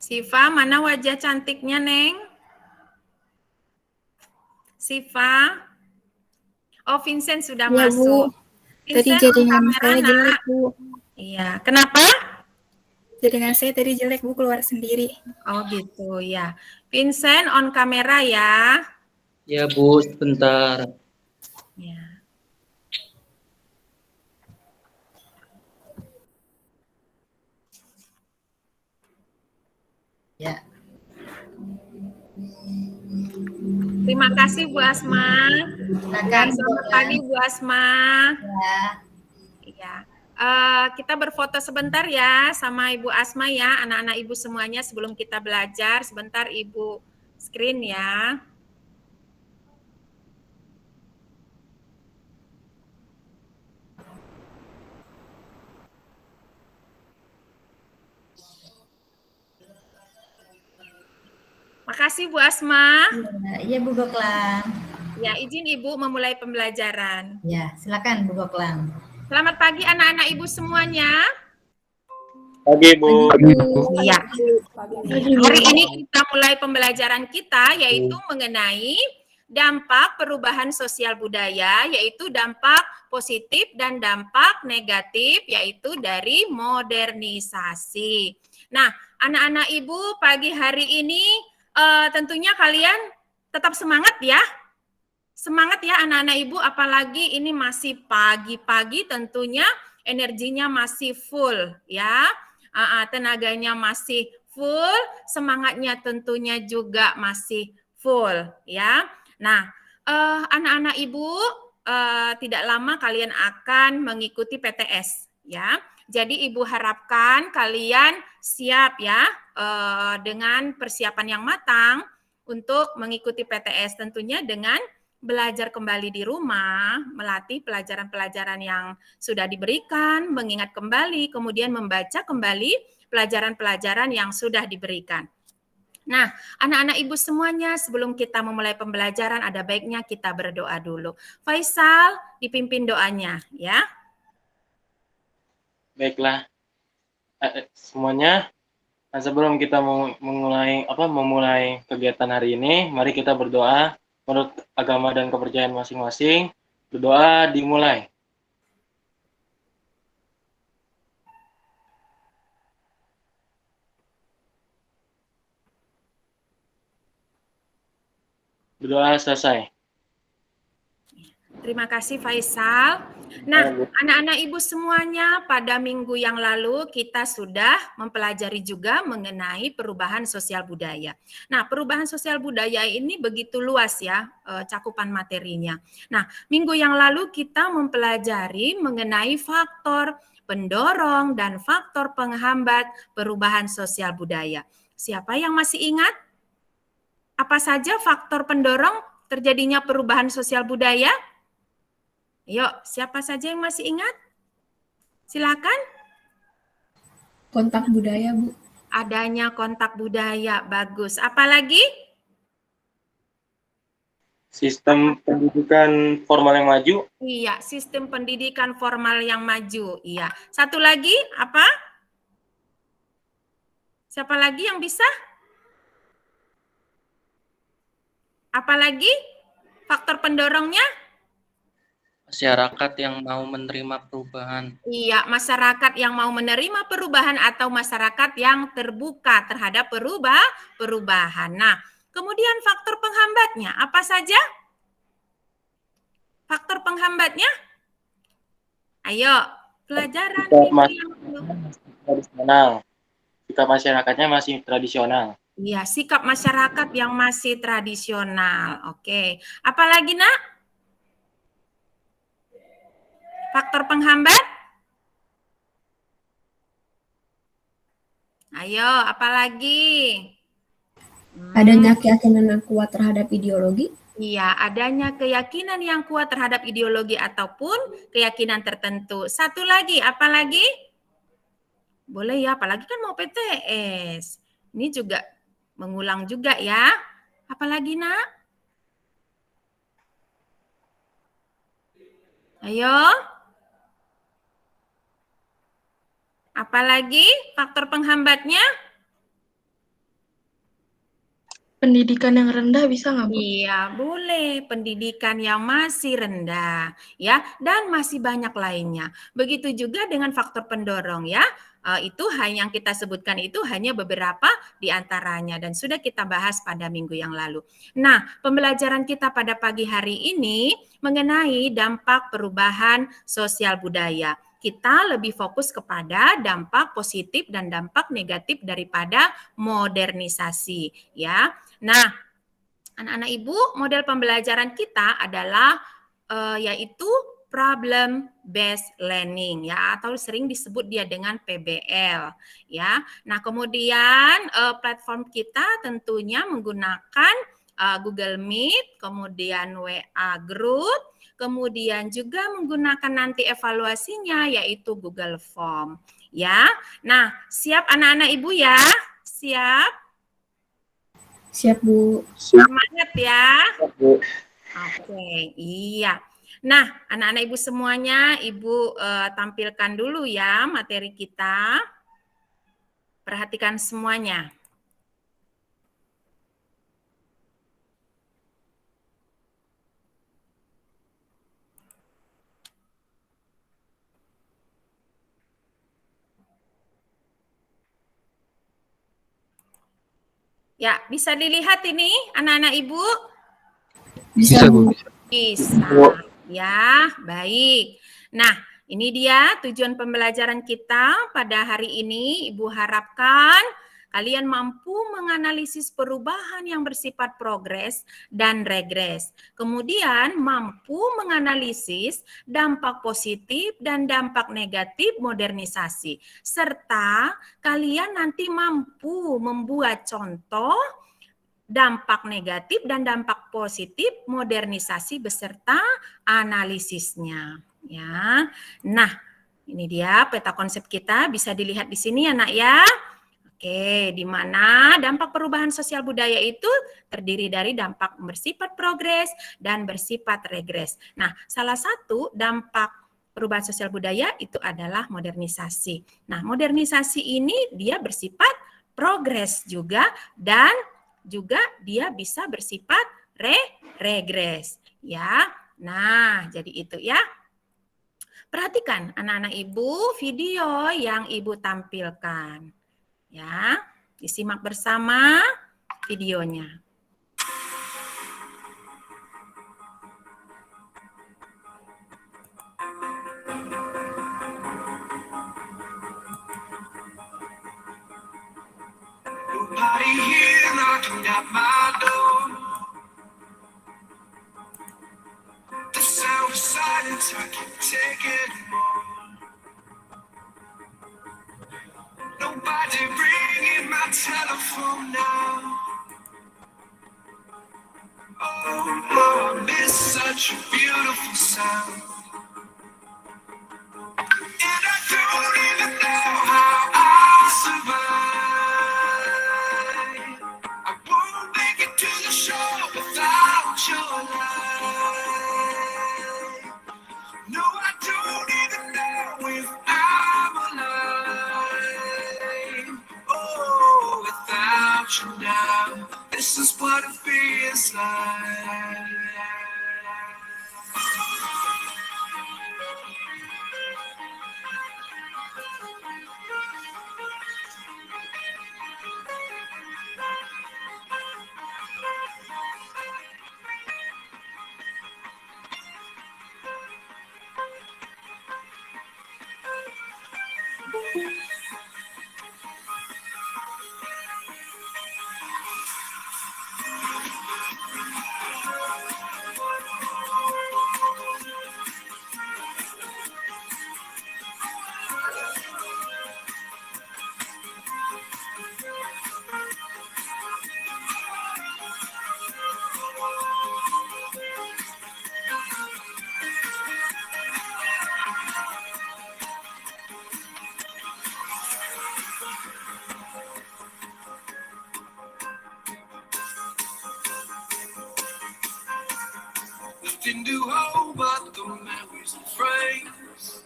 Siva, mana wajah cantiknya, Neng? Siva. Oh, Vincent sudah Ya, masuk. Bu. Tadi Vincent on jaringan kamera, saya jelek, Nak. Bu. Iya, kenapa? Jaringan saya tadi jelek, Bu, keluar sendiri. Oh, gitu ya. Vincent on kamera ya. Ya, Bu, sebentar. Ya. Ya. Terima kasih Bu Asma. Ya, selamat pagi Bu Asma. Ya. Iya. Kita berfoto sebentar ya sama Ibu Asma ya, anak-anak Ibu semuanya sebelum kita belajar. Sebentar Ibu screen ya. Makasih Bu Asma. Iya Bu Goklang. Ya, izin Ibu memulai pembelajaran. Ya, silakan Bu Goklang. Selamat pagi anak-anak Ibu semuanya. Pagi, Bu. Iya. Hari ini kita mulai pembelajaran kita yaitu mengenai dampak perubahan sosial budaya, yaitu dampak positif dan dampak negatif, yaitu dari modernisasi. Nah, anak-anak Ibu pagi hari ini tentunya kalian tetap semangat ya. Semangat ya anak-anak Ibu, apalagi ini masih pagi-pagi tentunya energinya masih full ya. Tenaganya masih full, semangatnya tentunya juga masih full ya. Nah, anak-anak Ibu tidak lama kalian akan mengikuti PTS ya. Jadi Ibu harapkan kalian siap ya dengan persiapan yang matang untuk mengikuti PTS, tentunya dengan belajar kembali di rumah, melatih pelajaran-pelajaran yang sudah diberikan, mengingat kembali, kemudian membaca kembali pelajaran-pelajaran yang sudah diberikan. Nah, anak-anak Ibu semuanya, sebelum kita memulai pembelajaran, ada baiknya kita berdoa dulu. Faisal, dipimpin doanya, ya. Baiklah, semuanya. Sebelum kita memulai kegiatan hari ini, mari kita berdoa menurut agama dan kepercayaan masing-masing. Berdoa dimulai. Berdoa selesai. Terima kasih Faisal. Nah, anak-anak Ibu semuanya, pada minggu yang lalu kita sudah mempelajari juga mengenai perubahan sosial budaya. Nah, perubahan sosial budaya ini begitu luas ya cakupan materinya. Nah, minggu yang lalu kita mempelajari mengenai faktor pendorong dan faktor penghambat perubahan sosial budaya. Siapa yang masih ingat? Apa saja faktor pendorong terjadinya perubahan sosial budaya? Yuk, siapa saja yang masih ingat? Silakan. Kontak budaya, Bu. Adanya kontak budaya, bagus. Apalagi? Sistem pendidikan formal yang maju. Iya, sistem pendidikan formal yang maju. Iya. Satu lagi, apa? Siapa lagi yang bisa? Apalagi? Faktor pendorongnya? Masyarakat yang mau menerima perubahan. Iya, masyarakat yang mau menerima perubahan atau masyarakat yang terbuka terhadap perubahan. Nah, kemudian faktor penghambatnya apa saja? Faktor penghambatnya? Ayo, pelajaran tradisional. Sikap masyarakatnya masih tradisional. Iya, sikap masyarakat yang masih tradisional. Oke. Apalagi, Nak? Faktor penghambat? Ayo, apalagi? Adanya keyakinan yang kuat terhadap ideologi. Iya, adanya keyakinan yang kuat terhadap ideologi ataupun keyakinan tertentu. Satu lagi, apalagi? Boleh ya, apalagi kan mau PTS. Ini juga mengulang juga ya. Apalagi, Nak? Ayo. Apalagi faktor penghambatnya? Pendidikan yang rendah bisa nggak, Bu? Iya, boleh. Pendidikan yang masih rendah, ya, dan masih banyak lainnya. Begitu juga dengan faktor pendorong, ya. Itu hanya yang kita sebutkan itu hanya beberapa di antaranya dan sudah kita bahas pada minggu yang lalu. Nah, pembelajaran kita pada pagi hari ini mengenai dampak perubahan sosial budaya. Kita lebih fokus kepada dampak positif dan dampak negatif daripada modernisasi, ya. Nah, anak-anak Ibu, model pembelajaran kita adalah yaitu problem based learning, ya, atau sering disebut dia dengan PBL, ya. Nah, kemudian platform kita tentunya menggunakan Google Meet, kemudian WA Group, kemudian juga menggunakan nanti evaluasinya yaitu Google Form, ya. Nah, siap anak-anak Ibu ya? Siap? Siap, Bu. Semangat ya. Bu. Oke, iya. Nah, anak-anak Ibu semuanya, Ibu tampilkan dulu ya materi kita. Perhatikan semuanya. Ya, bisa dilihat ini anak-anak Ibu? Bisa, Bu. Bisa. Ya, baik. Nah, ini dia tujuan pembelajaran kita pada hari ini. Ibu harapkan kalian mampu menganalisis perubahan yang bersifat progres dan regres. Kemudian mampu menganalisis dampak positif dan dampak negatif modernisasi. Serta kalian nanti mampu membuat contoh dampak negatif dan dampak positif modernisasi beserta analisisnya, ya. Nah, ini dia peta konsep kita, bisa dilihat di sini ya, Nak ya. Oke, di mana dampak perubahan sosial budaya itu terdiri dari dampak bersifat progres dan bersifat regres. Nah, salah satu dampak perubahan sosial budaya itu adalah modernisasi. Nah, modernisasi ini dia bersifat progres juga dan juga dia bisa bersifat regres, ya. Nah, jadi itu ya. Perhatikan anak-anak Ibu video yang Ibu tampilkan. Ya, disimak bersama videonya. Nobody here knocking at my door. The sound of silence, I can't take it anymore. Nobody ringing my telephone now. Oh, how I miss such a beautiful sound. And I don't even know how I'll survive. I won't make it to the shore without your light. No, I don't even know if I'm alive. Oh, without you now, this is what it feels like. Nothing to hold but the memories and frames.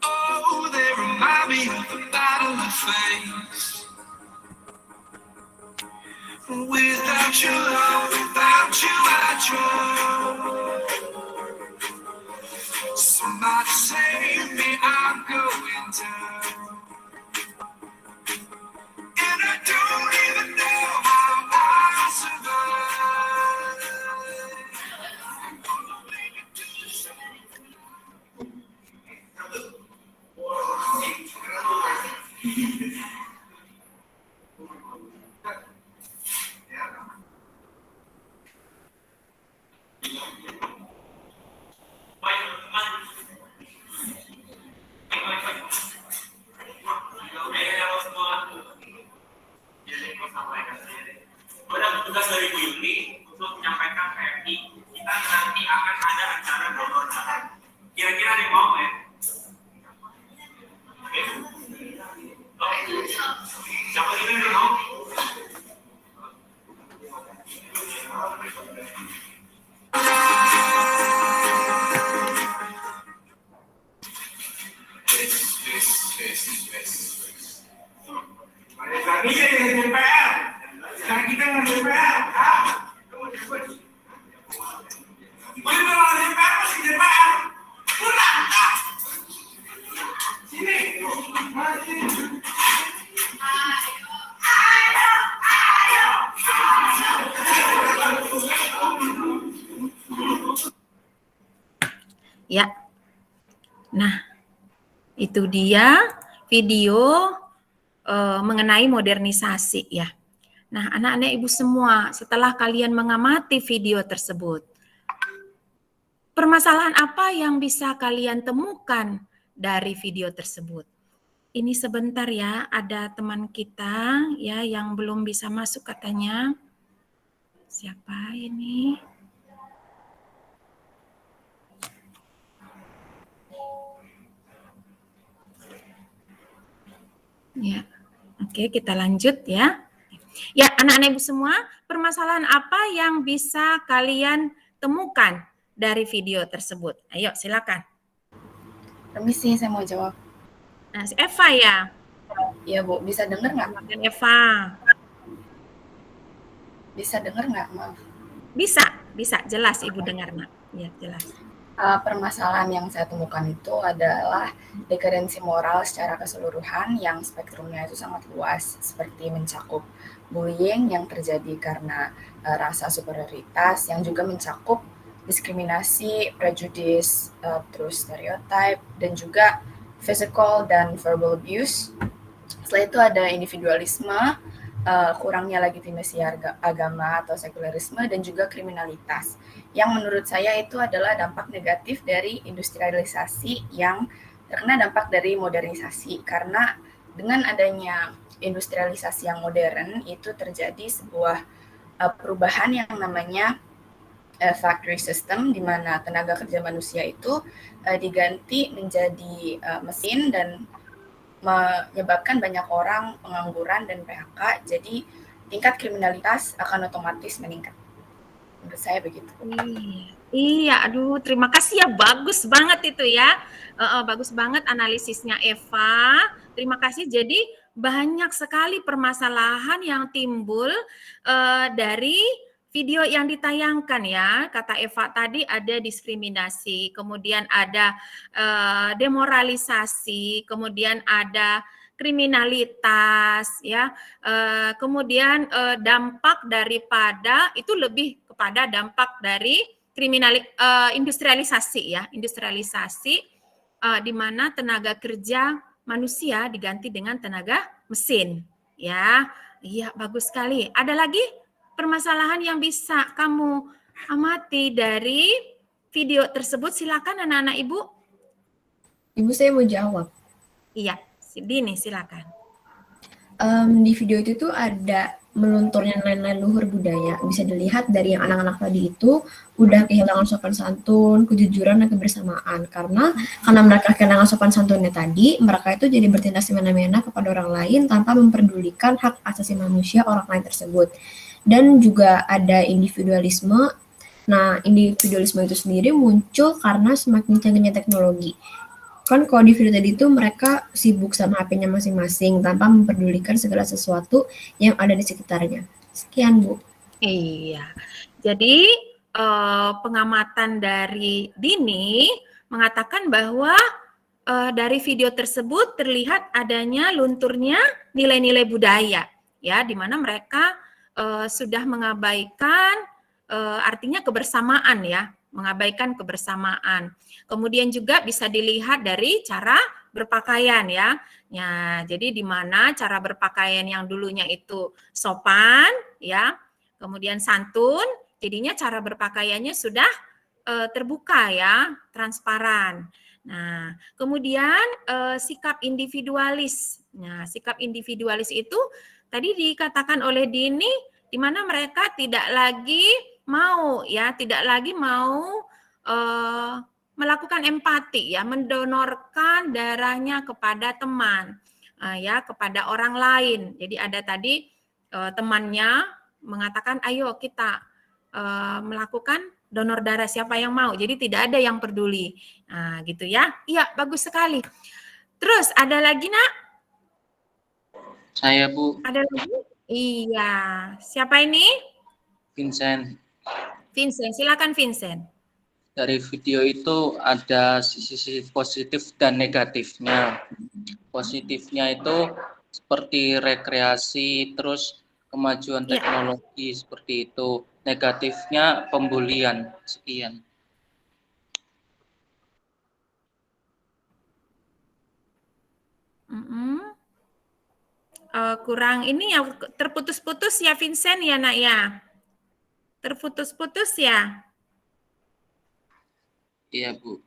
Oh, they remind me of the battle I faced. need your love, without you I drown. Somebody save me, I'm going down. And I don't even know how I survive. Tugas dari Bu Yuli untuk menyampaikan PMI, kita nanti akan ada acara donor darah. Kira-kira ada yang mau ya? Oke. Siapa ini yang mau? Lagi jadi DPR. Sekarang kita ngambil DPR. Boleh bawa DPR masih DPR. Pulang. Sini. Ya. Nah, itu dia video mengenai modernisasi ya. Nah, anak-anak ibu semua, setelah kalian mengamati video tersebut, permasalahan apa yang bisa kalian temukan dari video tersebut? Ini sebentar ya, ada teman kita ya yang belum bisa masuk katanya. Siapa ini? Ya, oke, kita lanjut ya. Ya, anak-anak ibu semua, permasalahan apa yang bisa kalian temukan dari video tersebut? Ayo, silakan. Permisi, saya mau jawab. Nah, si Eva ya. Iya, Bu. Bisa dengar nggak? Dan Eva. Bisa dengar nggak, maaf? Bisa, jelas Ibu dengar, Nak. Ya, jelas. Permasalahan yang saya temukan itu adalah dekadensi moral secara keseluruhan yang spektrumnya itu sangat luas, seperti mencakup bullying yang terjadi karena rasa superioritas, yang juga mencakup diskriminasi, prejudis, terus stereotype, dan juga physical dan verbal abuse. Setelah itu ada individualisme, kurangnya legitimasi agama atau sekularisme, dan juga kriminalitas. Yang menurut saya itu adalah dampak negatif dari industrialisasi yang terkena dampak dari modernisasi. Karena dengan adanya industrialisasi yang modern itu terjadi sebuah perubahan yang namanya factory system, di mana tenaga kerja manusia itu diganti menjadi mesin dan menyebabkan banyak orang pengangguran dan PHK, jadi tingkat kriminalitas akan otomatis meningkat. Menurut saya begitu. Iya, aduh, terima kasih ya, bagus banget itu ya. Bagus banget analisisnya Eva. Terima kasih. Jadi banyak sekali permasalahan yang timbul dari video yang ditayangkan ya. Kata Eva tadi ada diskriminasi, kemudian ada demoralisasi, kemudian ada kriminalitas ya. Kemudian dampak daripada itu lebih kepada dampak dari industrialisasi ya. Industrialisasi di mana tenaga kerja manusia diganti dengan tenaga mesin ya. Iya, bagus sekali. Ada lagi permasalahan yang bisa kamu amati dari video tersebut? Silakan anak-anak Ibu. Ibu, saya mau jawab. Iya, Dini silakan. Di video itu tuh ada melunturnya nilai-nilai luhur budaya. Bisa dilihat dari yang anak-anak tadi itu udah kehilangan sopan santun, kejujuran, dan kebersamaan. Karena mereka kehilangan sopan santunnya tadi, mereka itu jadi bertindak semena-mena kepada orang lain tanpa memperdulikan hak asasi manusia orang lain tersebut. Dan juga ada individualisme. Nah, individualisme itu sendiri muncul karena semakin canggihnya teknologi. Kan kalau di video tadi itu mereka sibuk sama HP-nya masing-masing tanpa memperdulikan segala sesuatu yang ada di sekitarnya. Sekian, Bu. Iya. Jadi pengamatan dari Dini mengatakan bahwa dari video tersebut terlihat adanya lunturnya nilai-nilai budaya, ya, di mana mereka sudah mengabaikan artinya kebersamaan, ya, mengabaikan kebersamaan. Kemudian juga bisa dilihat dari cara berpakaian, ya. Ya, jadi di mana cara berpakaian yang dulunya itu sopan, ya, kemudian santun, jadinya cara berpakaiannya sudah terbuka, ya, transparan. Nah, kemudian sikap individualis. Nah, sikap individualis itu tadi dikatakan oleh Dini, di mana mereka tidak lagi mau, ya, tidak lagi mau melakukan empati, ya, mendonorkan darahnya kepada teman, ya, kepada orang lain. Jadi ada tadi temannya mengatakan, ayo kita melakukan donor darah, siapa yang mau. Jadi tidak ada yang peduli. Nah, gitu ya. Iya, bagus sekali. Terus ada lagi, Nak? Saya, Bu. Ada lagi? Iya. Siapa ini? Vincent. Vincent, silakan Vincent. Dari video itu ada sisi positif dan negatifnya. Positifnya itu seperti rekreasi, terus kemajuan teknologi seperti itu. Negatifnya pembulian. Sekian. Kurang ini ya, terputus-putus ya Vincent ya, Nak, ya. Terputus-putus ya. Iya, Bu.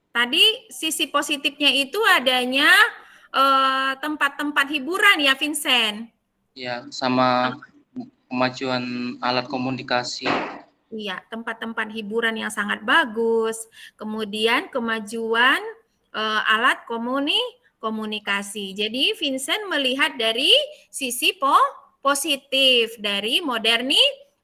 Tadi sisi positifnya itu adanya tempat-tempat hiburan ya Vincent. Ya, sama kemajuan alat komunikasi. Iya, tempat-tempat hiburan yang sangat bagus. Kemudian kemajuan alat komunikasi. Jadi Vincent melihat dari sisi positif dari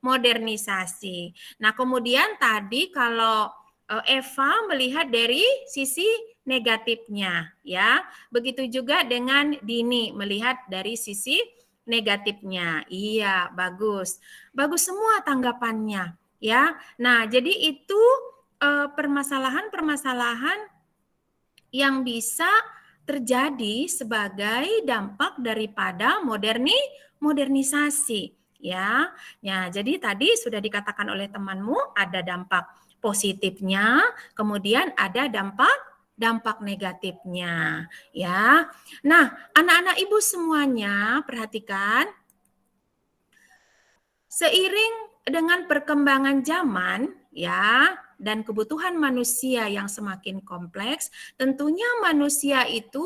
modernisasi. Nah, kemudian tadi kalau Eva melihat dari sisi negatifnya, ya. Begitu juga dengan Dini melihat dari sisi negatifnya. Iya, bagus. Bagus semua tanggapannya, ya. Nah, jadi itu permasalahan-permasalahan yang bisa terjadi sebagai dampak daripada modernisasi, ya. Ya, jadi tadi sudah dikatakan oleh temanmu ada dampak positifnya, kemudian ada dampak negatifnya, ya. Nah, anak-anak Ibu semuanya perhatikan, seiring dengan perkembangan zaman, ya, dan kebutuhan manusia yang semakin kompleks, tentunya manusia itu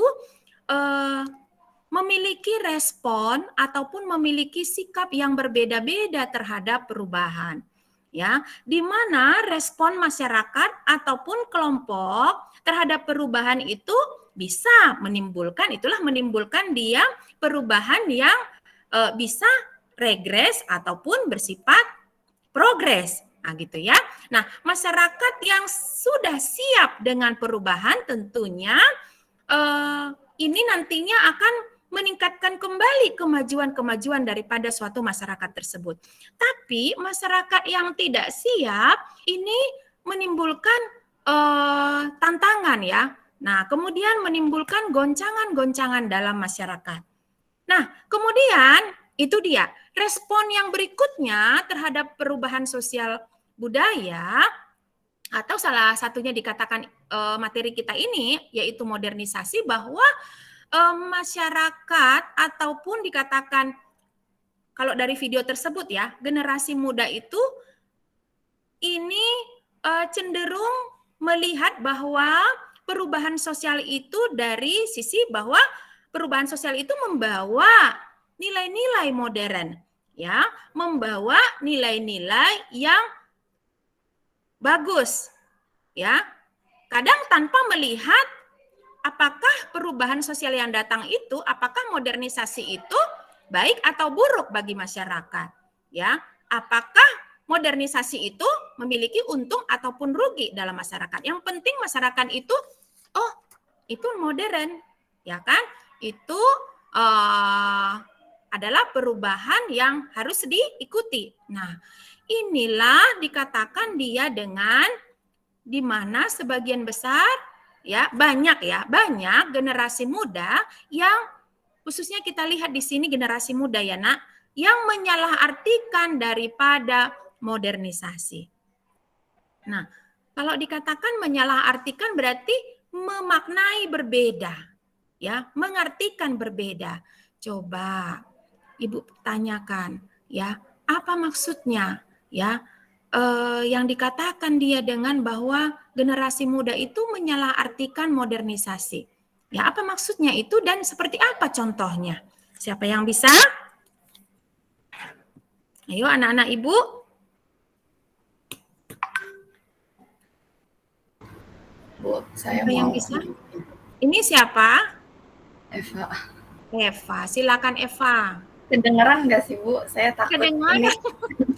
memiliki respon ataupun memiliki sikap yang berbeda-beda terhadap perubahan, ya, di mana respon masyarakat ataupun kelompok terhadap perubahan itu bisa menimbulkan dia perubahan yang bisa regres ataupun bersifat progres. Nah, gitu ya. Nah, masyarakat yang sudah siap dengan perubahan tentunya ini nantinya akan meningkatkan kembali kemajuan-kemajuan daripada suatu masyarakat tersebut. Tapi masyarakat yang tidak siap ini menimbulkan tantangan, ya. Nah, kemudian menimbulkan goncangan-goncangan dalam masyarakat. Nah, kemudian itu dia respon yang berikutnya terhadap perubahan sosial budaya, atau salah satunya dikatakan materi kita ini yaitu modernisasi, bahwa masyarakat ataupun dikatakan kalau dari video tersebut ya, generasi muda itu ini cenderung melihat bahwa perubahan sosial itu dari sisi bahwa perubahan sosial itu membawa nilai-nilai modern, ya, membawa nilai-nilai yang bagus, ya. Kadang tanpa melihat apakah perubahan sosial yang datang itu, apakah modernisasi itu baik atau buruk bagi masyarakat, ya. Apakah modernisasi itu memiliki untung ataupun rugi dalam masyarakat. Yang penting masyarakat itu, itu modern, ya kan? Itu adalah perubahan yang harus diikuti. Nah, inilah dikatakan dia dengan di mana sebagian besar banyak generasi muda yang khususnya kita lihat di sini generasi muda ya Nak, yang menyalahartikan daripada modernisasi. Nah, kalau dikatakan menyalahartikan berarti memaknai berbeda, ya, mengartikan berbeda. Coba Ibu tanyakan, ya, apa maksudnya, ya, yang dikatakan dia dengan bahwa generasi muda itu menyalahartikan modernisasi. Ya, apa maksudnya itu dan seperti apa contohnya? Siapa yang bisa? Ayo anak-anak Ibu. Bu, saya Siapa yang mau. bisa? Ini siapa? Eva. Eva, silakan Eva. Kedengeran nggak sih Bu? Saya takut. Kedengaran.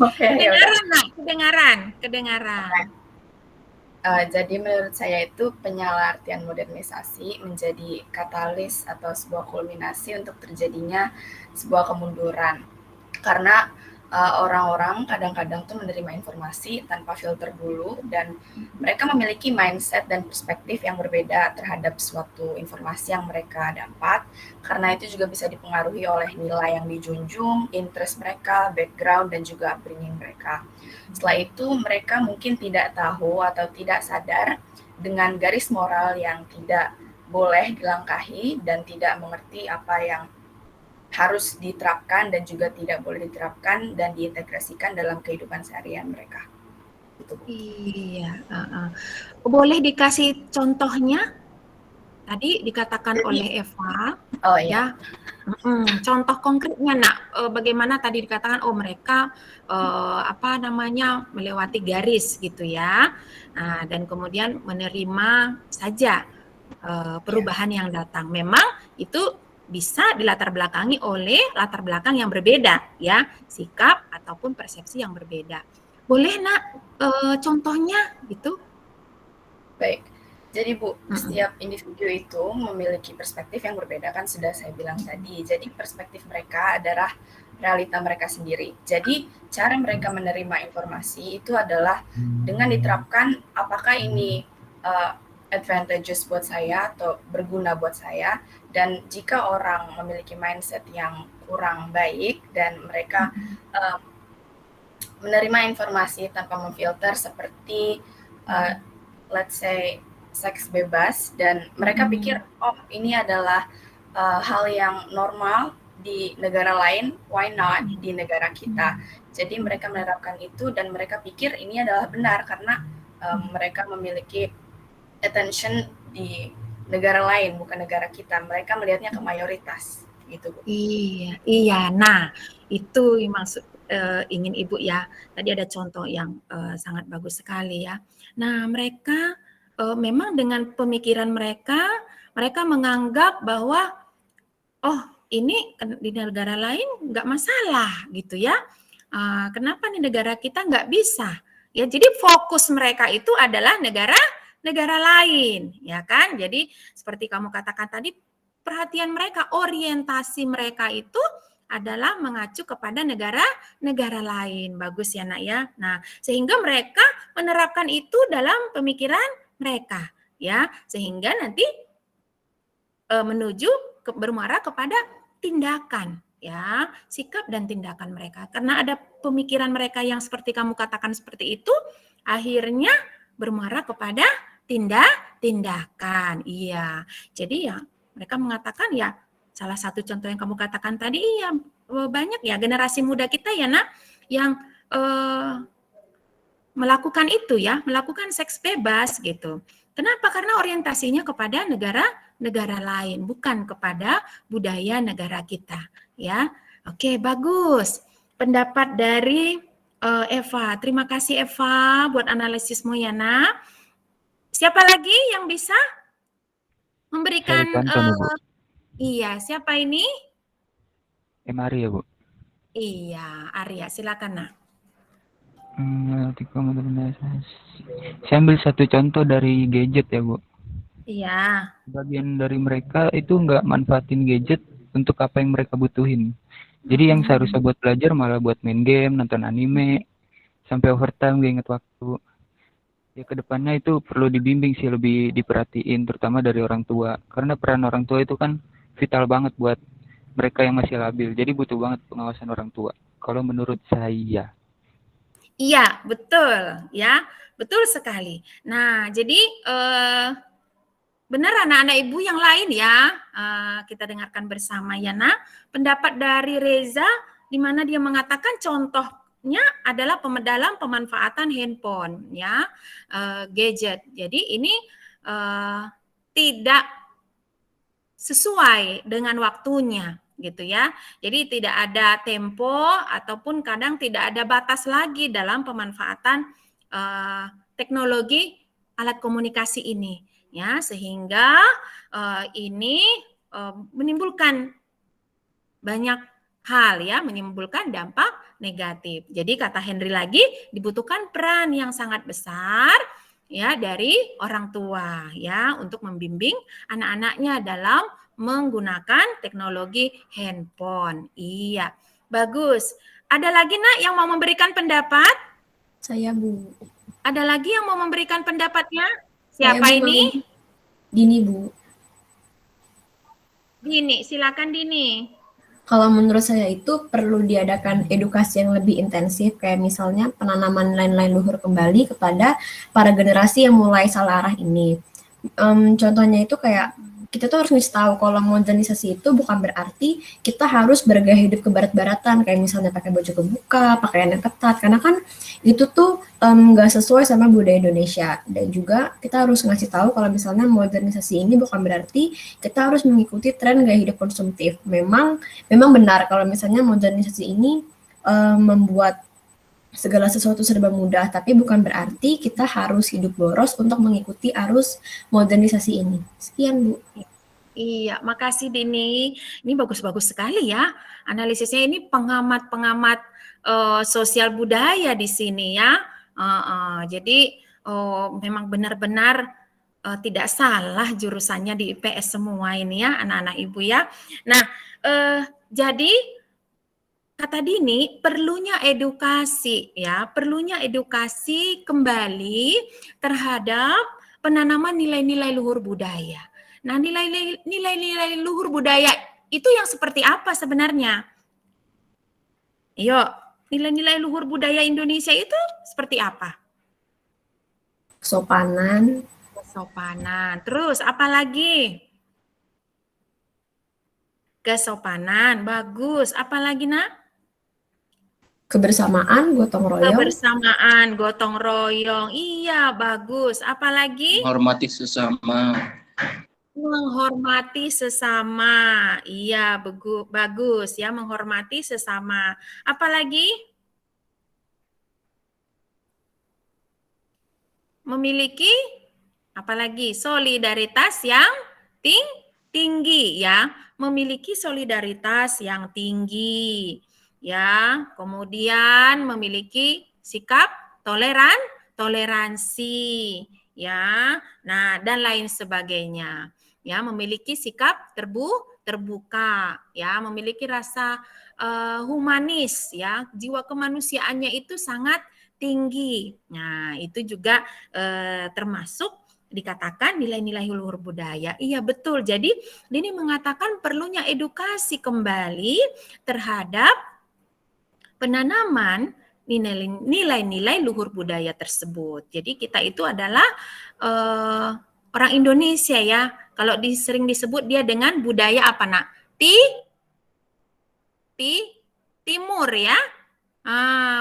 Oke, ya udah. Kedengaran. Jadi menurut saya itu penyalahartian modernisasi menjadi katalis atau sebuah kulminasi untuk terjadinya sebuah kemunduran. Karena orang-orang kadang-kadang tuh menerima informasi tanpa filter dulu dan mereka memiliki mindset dan perspektif yang berbeda terhadap suatu informasi yang mereka dapat, karena itu juga bisa dipengaruhi oleh nilai yang dijunjung, interest mereka, background, dan juga upbringing mereka. Setelah itu mereka mungkin tidak tahu atau tidak sadar dengan garis moral yang tidak boleh dilangkahi dan tidak mengerti apa yang harus diterapkan dan juga tidak boleh diterapkan dan diintegrasikan dalam kehidupan seharian mereka. Gitu, Bu. Iya. Boleh dikasih contohnya? Tadi dikatakan oleh Eva. Oh iya. Ya. Contoh konkretnya, Nak. Bagaimana tadi dikatakan? Oh, mereka melewati garis gitu ya. Nah, dan kemudian menerima saja perubahan yang datang. Memang itu bisa dilatar belakangi oleh latar belakang yang berbeda, ya, sikap ataupun persepsi yang berbeda. Boleh Nak contohnya gitu? Baik. Jadi Bu, setiap individu itu memiliki perspektif yang berbeda, kan sudah saya bilang tadi. Jadi perspektif mereka adalah realita mereka sendiri. Jadi cara mereka menerima informasi itu adalah dengan diterapkan apakah ini advantageous buat saya atau berguna buat saya. Dan jika orang memiliki mindset yang kurang baik dan mereka menerima informasi tanpa memfilter seperti let's say seks bebas dan mereka pikir oh ini adalah hal yang normal di negara lain, why not di negara kita. Jadi mereka menerapkan itu dan mereka pikir ini adalah benar karena mereka memiliki attention di negara lain, bukan negara kita. Mereka melihatnya ke mayoritas, gitu Bu. Iya. Nah, itu maksud ingin Ibu ya. Tadi ada contoh yang sangat bagus sekali ya. Nah, mereka memang dengan pemikiran mereka menganggap bahwa oh ini di negara lain nggak masalah gitu ya. Kenapa nih negara kita nggak bisa? Ya, jadi fokus mereka itu adalah negara lain, ya kan? Jadi seperti kamu katakan tadi, perhatian mereka, orientasi mereka itu adalah mengacu kepada negara lain. Bagus ya Nak ya. Nah, sehingga mereka menerapkan itu dalam pemikiran mereka, ya, sehingga nanti menuju bermuara kepada tindakan, ya, sikap dan tindakan mereka. Karena ada pemikiran mereka yang seperti kamu katakan seperti itu, akhirnya bermuara kepada tindakan. Iya. Jadi ya mereka mengatakan ya salah satu contoh yang kamu katakan tadi ya banyak ya generasi muda kita ya Nak yang melakukan itu ya, melakukan seks bebas gitu. Kenapa? Karena orientasinya kepada negara lain, bukan kepada budaya negara kita ya. Oke, bagus. Pendapat dari Eva. Terima kasih Eva buat analisismu ya Nak. Siapa lagi yang bisa memberikan iya, siapa ini? Arya, Bu. Iya, Arya, silakan Nak. Saya ambil satu contoh dari gadget ya, Bu. Iya. Bagian dari mereka itu nggak manfaatin gadget untuk apa yang mereka butuhin. Jadi yang seharusnya buat belajar malah buat main game, nonton anime, sampai overtime gak inget waktu. Ya kedepannya itu perlu dibimbing sih, lebih diperhatiin terutama dari orang tua. Karena peran orang tua itu kan vital banget buat mereka yang masih labil. Jadi butuh banget pengawasan orang tua. Kalau menurut saya. Iya, betul ya. Betul sekali. Nah, jadi benar anak-anak ibu yang lain ya, kita dengarkan bersama ya nak, pendapat dari Reza di mana dia mengatakan contohnya adalah dalam pemanfaatan handphone ya, gadget. Jadi ini tidak sesuai dengan waktunya gitu ya. Jadi tidak ada tempo ataupun kadang tidak ada batas lagi dalam pemanfaatan teknologi alat komunikasi ini ya, sehingga ini menimbulkan banyak hal ya, menimbulkan dampak negatif. Jadi kata Henry lagi, dibutuhkan peran yang sangat besar ya dari orang tua ya untuk membimbing anak-anaknya dalam menggunakan teknologi handphone. Iya, bagus. Ada lagi nak yang mau memberikan pendapat? Saya Bu. Ada lagi yang mau memberikan pendapatnya? Saya, Siapa Bu, ini? Dini Bu. Dini, silakan Dini. Kalau menurut saya itu perlu diadakan edukasi yang lebih intensif, kayak misalnya penanaman nilai-nilai luhur kembali kepada para generasi yang mulai salah arah ini. Contohnya itu kayak kita tuh harus ngasih tahu kalau modernisasi itu bukan berarti kita harus bergaya hidup ke barat-baratan, kayak misalnya pakai baju kebuka, pakaian yang ketat, karena kan itu tuh nggak sesuai sama budaya Indonesia. Dan juga kita harus ngasih tahu kalau misalnya modernisasi ini bukan berarti kita harus mengikuti tren gaya hidup konsumtif. Memang benar kalau misalnya modernisasi ini membuat segala sesuatu serba mudah, tapi bukan berarti kita harus hidup boros untuk mengikuti arus modernisasi ini. Sekian Bu. Iya, makasih Dini. Ini bagus-bagus sekali ya. Analisisnya ini pengamat-pengamat sosial budaya di sini ya. Jadi memang benar-benar tidak salah jurusannya di IPS semua ini ya, anak-anak ibu ya. Nah, jadi kata Dini, perlunya edukasi ya, perlunya edukasi kembali terhadap penanaman nilai-nilai luhur budaya. Nah, nilai-nilai luhur budaya itu yang seperti apa sebenarnya? Yuk, nilai-nilai luhur budaya Indonesia itu seperti apa? Kesopanan. Kesopanan. Terus apa lagi? Kesopanan, bagus. Apa lagi nak? Kebersamaan, gotong royong. Kebersamaan, gotong royong. Iya, bagus. Apalagi? Menghormati sesama. Menghormati sesama. Iya, bagus ya, menghormati sesama. Apalagi? Memiliki apalagi? Solidaritas yang tinggi ya. Memiliki solidaritas yang tinggi. Ya, kemudian memiliki sikap toleransi, ya. Nah, dan lain sebagainya. Ya, memiliki sikap terbuka, ya, memiliki rasa humanis, ya. Jiwa kemanusiaannya itu sangat tinggi. Nah, itu juga termasuk dikatakan nilai-nilai luhur budaya. Iya, betul. Jadi, Dini mengatakan perlunya edukasi kembali terhadap penanaman nilai-nilai luhur budaya tersebut. Jadi kita itu adalah orang Indonesia ya. Kalau sering disebut dia dengan budaya apa nak? Timur ya.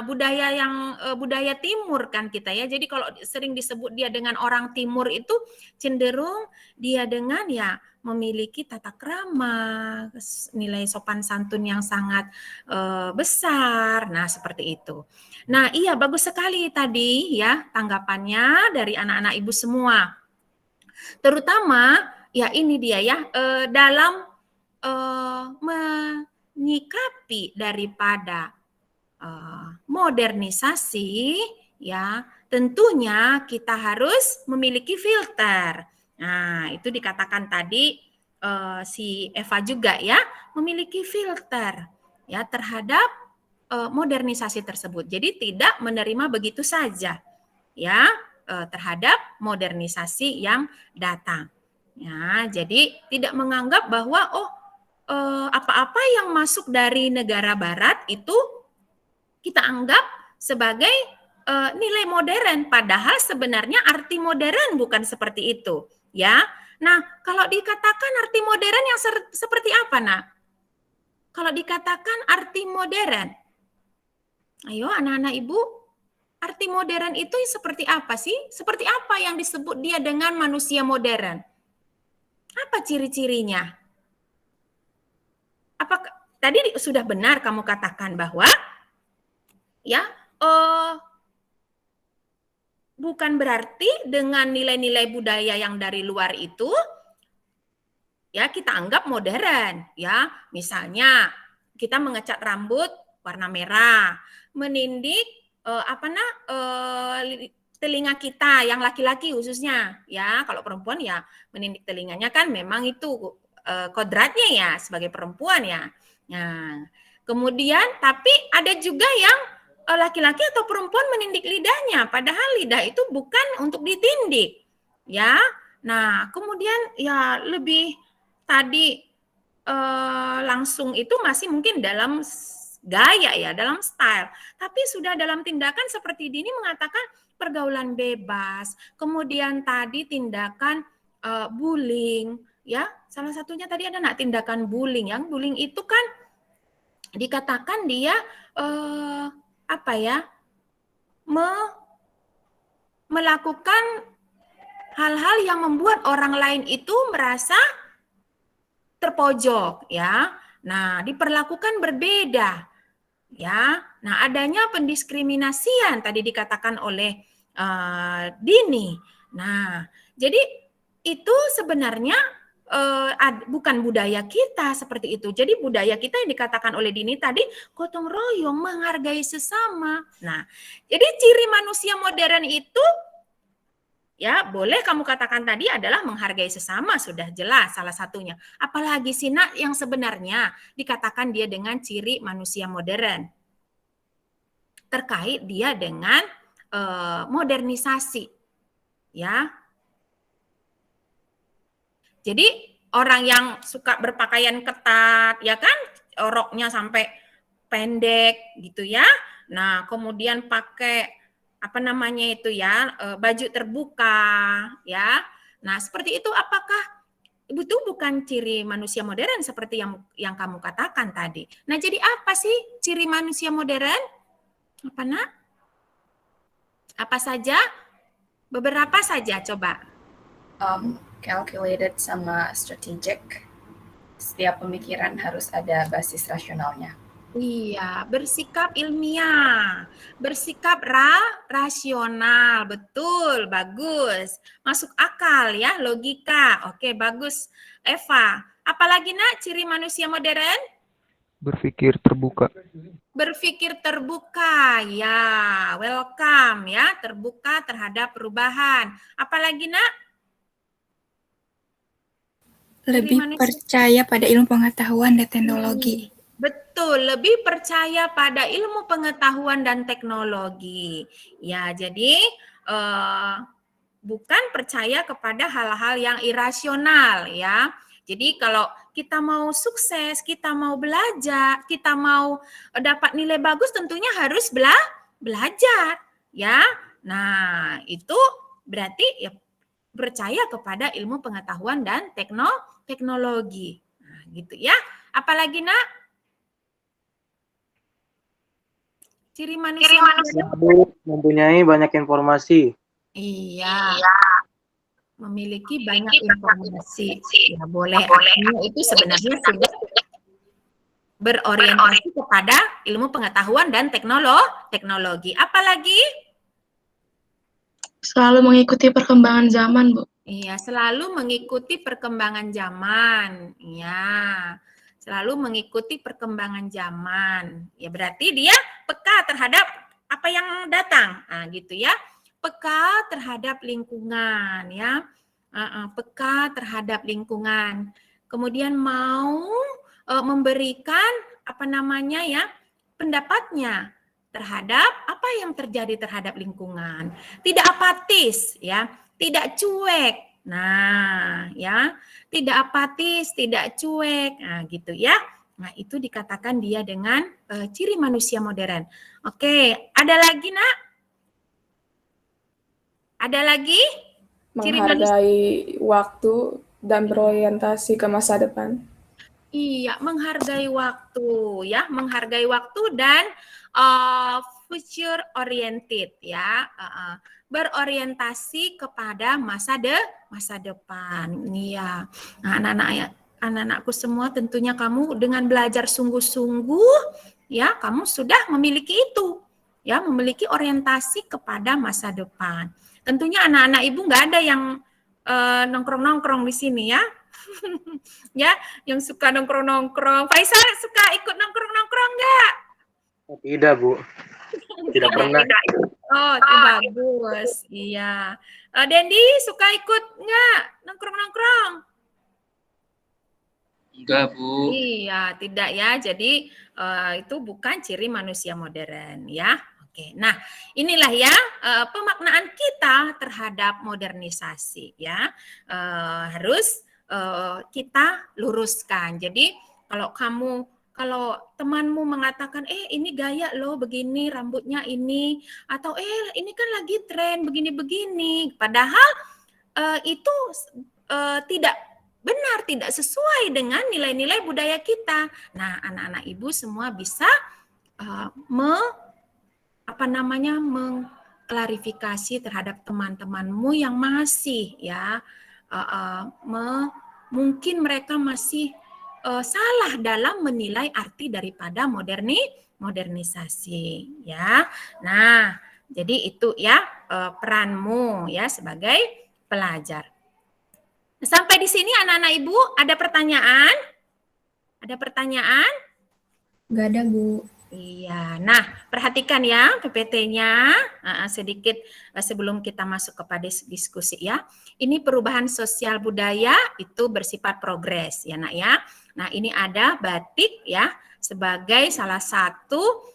Budaya timur kan kita ya. Jadi kalau sering disebut dia dengan orang timur itu cenderung dia dengan ya memiliki tata krama, nilai sopan santun yang sangat besar. Nah, seperti itu. Nah, iya bagus sekali tadi ya tanggapannya dari anak-anak ibu semua. Terutama ya ini dia ya dalam menyikapi daripada modernisasi ya tentunya kita harus memiliki filter. Nah, itu dikatakan tadi si Eva juga ya, memiliki filter ya terhadap modernisasi tersebut. Jadi tidak menerima begitu saja ya terhadap modernisasi yang datang. Ya, jadi tidak menganggap bahwa apa-apa yang masuk dari negara barat itu kita anggap sebagai nilai modern, padahal sebenarnya arti modern bukan seperti itu, ya. Nah, kalau dikatakan arti modern yang seperti apa, Nak? Kalau dikatakan arti modern, ayo anak-anak Ibu, arti modern itu seperti apa sih? Seperti apa yang disebut dia dengan manusia modern? Apa ciri-cirinya? Apakah tadi sudah benar kamu katakan bahwa ya bukan berarti dengan nilai-nilai budaya yang dari luar itu ya kita anggap modern, ya. Misalnya kita mengecat rambut warna merah, menindik telinga kita yang laki-laki khususnya, ya. Kalau perempuan ya menindik telinganya kan memang itu kodratnya ya sebagai perempuan ya. Nah, kemudian tapi ada juga yang laki-laki atau perempuan menindik lidahnya, padahal lidah itu bukan untuk ditindik, ya. Nah, kemudian ya lebih tadi langsung itu masih mungkin dalam gaya ya, dalam style. Tapi sudah dalam tindakan seperti ini mengatakan pergaulan bebas, kemudian tadi tindakan bullying, ya. Salah satunya tadi ada tindakan bullying, yang bullying itu kan dikatakan dia melakukan hal-hal yang membuat orang lain itu merasa terpojok, ya. Nah, diperlakukan berbeda, ya. Nah, adanya pendiskriminasian tadi dikatakan oleh Dini. Nah, jadi itu sebenarnya bukan budaya kita seperti itu. Jadi budaya kita yang dikatakan oleh Dini tadi gotong royong, menghargai sesama. Nah, jadi ciri manusia modern itu ya boleh kamu katakan tadi adalah menghargai sesama, sudah jelas salah satunya. Apalagi sih Nak yang sebenarnya dikatakan dia dengan ciri manusia modern. Terkait dia dengan modernisasi. Ya. Jadi orang yang suka berpakaian ketat, ya kan, roknya sampai pendek gitu ya. Nah, kemudian pakai baju terbuka, ya. Nah, seperti itu apakah itu bukan ciri manusia modern seperti yang kamu katakan tadi? Nah, jadi apa sih ciri manusia modern? Apa Nak? Apa saja? Beberapa saja coba. Calculated sama strategic. Setiap pemikiran harus ada basis rasionalnya. Iya, bersikap ilmiah, bersikap rasional, betul, bagus. Masuk akal ya, logika. Oke, bagus. Eva, apalagi Nak ciri manusia modern? Berpikir terbuka. Berpikir terbuka, ya, welcome ya, terbuka terhadap perubahan. Apalagi Nak? Lebih percaya pada ilmu pengetahuan dan teknologi. Betul, lebih percaya pada ilmu pengetahuan dan teknologi. Ya, jadi bukan percaya kepada hal-hal yang irasional ya. Jadi kalau kita mau sukses, kita mau belajar, kita mau dapat nilai bagus tentunya harus belajar ya. Nah, itu berarti ya percaya kepada ilmu pengetahuan dan teknologi. Nah, gitu ya. Apalagi Nak? Ciri manusia mempunyai banyak informasi. Iya. Memiliki banyak informasi. Ya, boleh. Artinya itu sebenarnya sudah berorientasi kepada ilmu pengetahuan dan teknologi. Apalagi? Selalu mengikuti perkembangan zaman, Bu. Iya, selalu mengikuti perkembangan zaman. Iya, selalu mengikuti perkembangan zaman. Ya, berarti dia peka terhadap apa yang datang. Nah, gitu ya. Peka terhadap lingkungan, ya. Peka terhadap lingkungan. Kemudian mau memberikan pendapatnya terhadap apa yang terjadi terhadap lingkungan. Tidak apatis ya, tidak cuek. Nah, ya, tidak apatis, tidak cuek. Nah, gitu ya. Nah, itu dikatakan dia dengan ciri manusia modern. Oke, ada lagi, Nak? Ada lagi? Ciri manusia. Menghargai waktu dan berorientasi ke masa depan. Iya, menghargai waktu ya, menghargai waktu dan future oriented ya, berorientasi kepada masa depan. Iya. Nah, anak-anakku semua, tentunya kamu dengan belajar sungguh-sungguh ya, kamu sudah memiliki itu. Ya, memiliki orientasi kepada masa depan. Tentunya anak-anak Ibu nggak ada yang nongkrong-nongkrong di sini ya. Ya, yang suka nongkrong-nongkrong. Faisal suka ikut nongkrong-nongkrong nggak? Tidak, Bu. Tidak pernah. Oh, itu bagus. Iya. Dendi suka ikut nggak nongkrong-nongkrong? Enggak, Bu. Iya, tidak ya. Jadi itu bukan ciri manusia modern ya. Oke, nah inilah ya pemaknaan kita terhadap modernisasi ya, harus kita luruskan. Jadi kalau temanmu mengatakan ini gaya loh begini, rambutnya ini, atau ini kan lagi tren begini-begini, padahal itu tidak benar, tidak sesuai dengan nilai-nilai budaya kita. Nah, anak-anak Ibu semua bisa mengklarifikasi terhadap teman-temanmu yang masih ya mungkin mereka masih salah dalam menilai arti daripada modernisasi ya. Nah, jadi itu ya peranmu ya sebagai pelajar. Sampai di sini anak-anak Ibu ada pertanyaan? Ada pertanyaan? Nggak ada, Bu. Iya, nah perhatikan ya PPT-nya sedikit sebelum kita masuk kepada diskusi ya. Ini perubahan sosial budaya itu bersifat progres ya Nak ya. Nah ini ada batik ya sebagai salah satu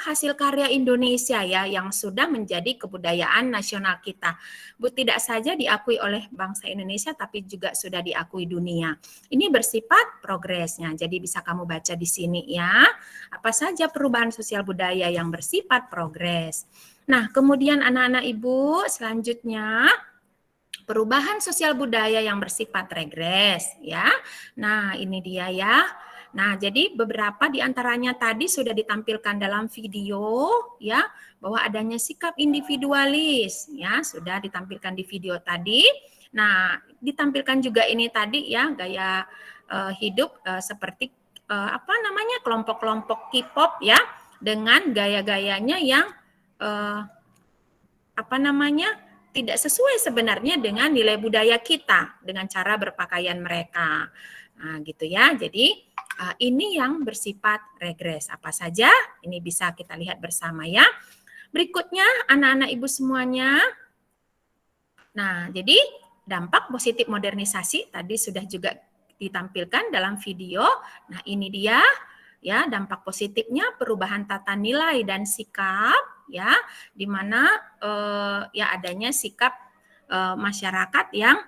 hasil karya Indonesia ya yang sudah menjadi kebudayaan nasional kita. Tidak saja diakui oleh bangsa Indonesia tapi juga sudah diakui dunia. Ini bersifat progresnya. Jadi bisa kamu baca di sini ya. Apa saja perubahan sosial budaya yang bersifat progres. Nah, kemudian anak-anak Ibu selanjutnya perubahan sosial budaya yang bersifat regres ya. Nah, ini dia ya. Nah, jadi beberapa di antaranya tadi sudah ditampilkan dalam video ya, bahwa adanya sikap individualis ya, sudah ditampilkan di video tadi. Nah, ditampilkan juga ini tadi ya, gaya hidup seperti kelompok-kelompok K-pop ya, dengan gaya-gayanya yang tidak sesuai sebenarnya dengan nilai budaya kita, dengan cara berpakaian mereka. Nah, gitu ya. Jadi ini yang bersifat regres. Apa saja? Ini bisa kita lihat bersama ya. Berikutnya anak-anak Ibu semuanya. Nah, jadi dampak positif modernisasi tadi sudah juga ditampilkan dalam video. Nah, ini dia ya dampak positifnya perubahan tata nilai dan sikap ya, di mana ya adanya sikap masyarakat yang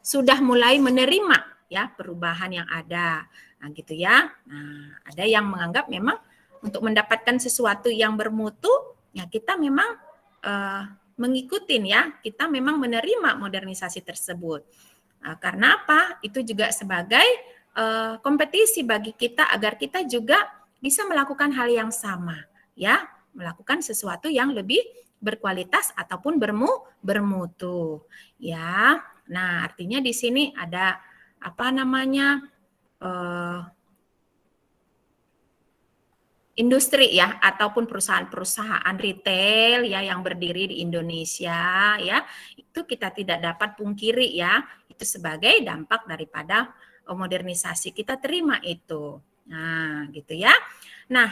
sudah mulai menerima ya perubahan yang ada. Nah, gitu ya. Nah, ada yang menganggap memang untuk mendapatkan sesuatu yang bermutu ya kita memang mengikutin ya, kita memang menerima modernisasi tersebut. Nah, karena apa? Itu juga sebagai kompetisi bagi kita agar kita juga bisa melakukan hal yang sama ya, melakukan sesuatu yang lebih berkualitas ataupun bermutu ya. Nah, artinya di sini ada industri ya ataupun perusahaan-perusahaan retail ya yang berdiri di Indonesia ya, itu kita tidak dapat pungkiri ya, itu sebagai dampak daripada modernisasi, kita terima itu. Nah, gitu ya. Nah,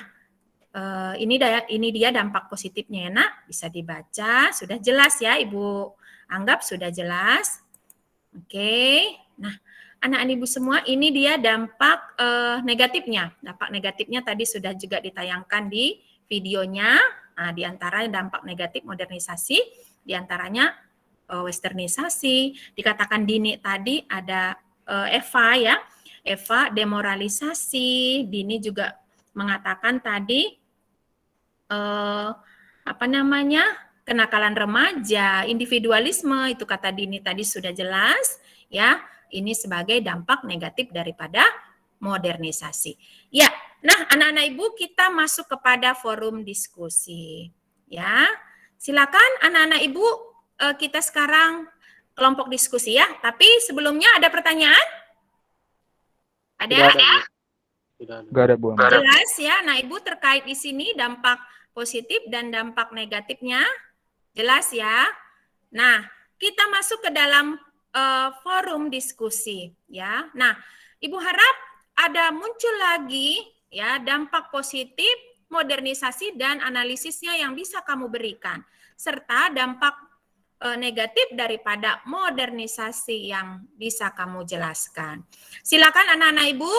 ini dia dampak positifnya ya Nak, bisa dibaca, sudah jelas ya Ibu anggap sudah jelas. Oke. Nah, anak-anak ibu semua, ini dia dampak negatifnya. Dampak negatifnya tadi sudah juga ditayangkan di videonya. Nah, di antara dampak negatif modernisasi, di antaranya westernisasi. Dikatakan Dini tadi ada Eva ya, Eva demoralisasi. Dini juga mengatakan tadi kenakalan remaja, individualisme, itu kata Dini tadi sudah jelas ya. Ini sebagai dampak negatif daripada modernisasi. Ya, nah anak-anak ibu kita masuk kepada forum diskusi. Ya, silakan anak-anak ibu kita sekarang kelompok diskusi ya. Tapi sebelumnya ada pertanyaan? Ada? Gak ada, Bu. Jelas ya, nah ibu terkait di sini dampak positif dan dampak negatifnya, jelas ya. Nah, kita masuk ke dalam forum diskusi ya. Nah, ibu harap ada muncul lagi ya dampak positif, modernisasi dan analisisnya yang bisa kamu berikan, serta dampak negatif daripada modernisasi yang bisa kamu jelaskan. Silakan anak-anak ibu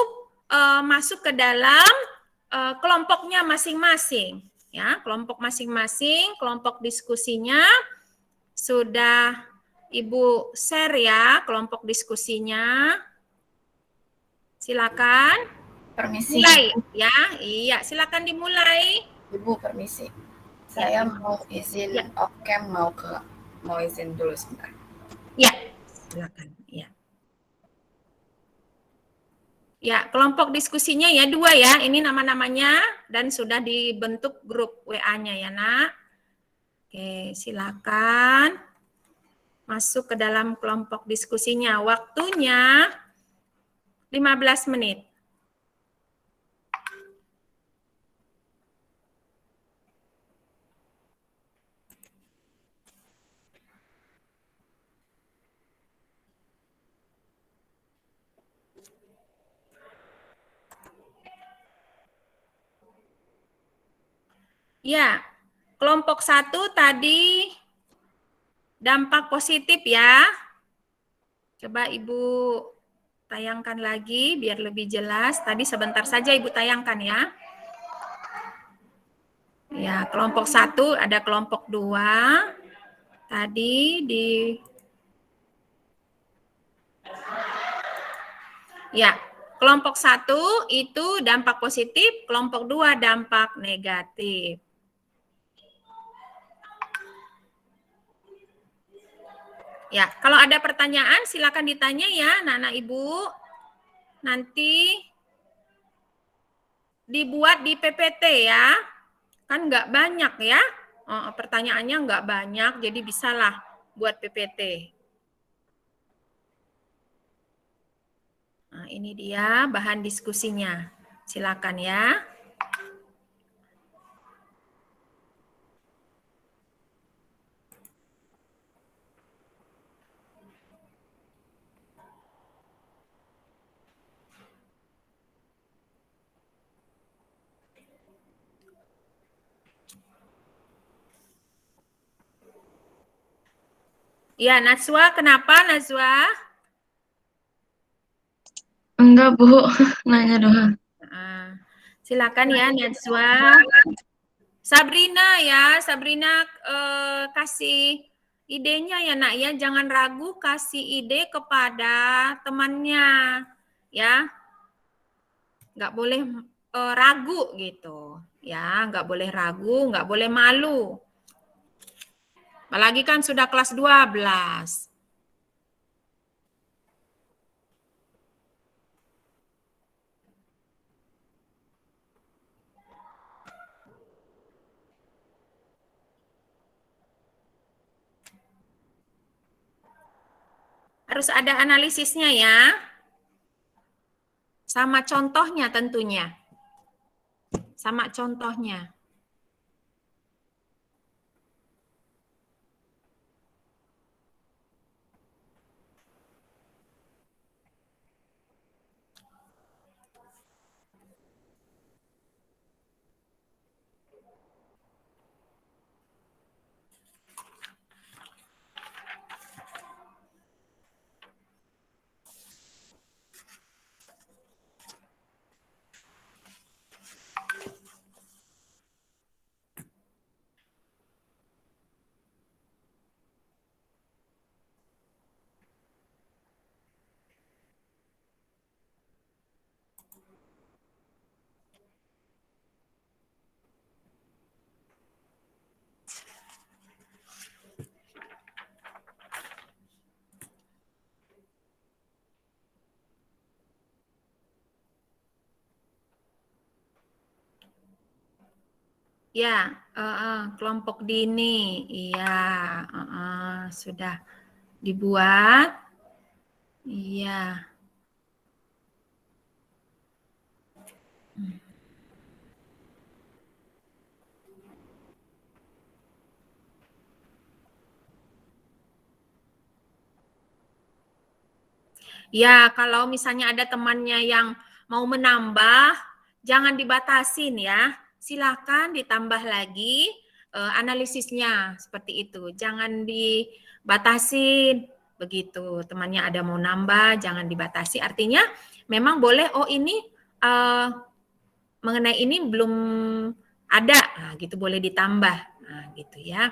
masuk ke dalam kelompoknya masing-masing ya, kelompok masing-masing, kelompok diskusinya sudah ibu share ya, kelompok diskusinya. Silakan. Permisi. Mulai ya, iya silakan dimulai. Ibu permisi. Saya mau izin off-cam, mau izin dulu sebentar. Ya, silakan. Ya. Ya, kelompok diskusinya ya 2 ya. Ini nama-namanya dan sudah dibentuk grup WA-nya ya, Nak. Oke, silakan masuk ke dalam kelompok diskusinya. Waktunya 15 menit. Ya, kelompok 1 tadi dampak positif ya. Coba Ibu tayangkan lagi biar lebih jelas. Tadi sebentar saja Ibu tayangkan ya. Ya, kelompok 1 ada kelompok 2. Tadi ya, kelompok 1 itu dampak positif, kelompok 2 dampak negatif. Ya, kalau ada pertanyaan silakan ditanya ya, anak-anak ibu. Nanti dibuat di PPT ya. Kan nggak banyak ya. Pertanyaannya nggak banyak, jadi bisalah buat PPT. Nah, ini dia bahan diskusinya. Silakan ya. Ya, Najwa, kenapa Najwa? Enggak, Bu. Nanya doang. Silakan ya, Najwa. Sabrina ya, Sabrina kasih idenya ya, Nak ya. Jangan ragu kasih ide kepada temannya, ya. Nggak boleh ragu gitu, ya. Nggak boleh ragu, nggak boleh malu. Apalagi kan sudah kelas 12. Harus ada analisisnya ya. Sama contohnya tentunya. Sama contohnya. Ya, kelompok dini. Iya, sudah dibuat. Iya. Ya, kalau misalnya ada temannya yang mau menambah, jangan dibatasin ya. Silakan ditambah lagi analisisnya seperti itu. Jangan dibatasin begitu. Temannya ada mau nambah, jangan dibatasi. Artinya memang boleh, oh ini mengenai ini belum ada, nah, gitu boleh ditambah. Nah, gitu ya.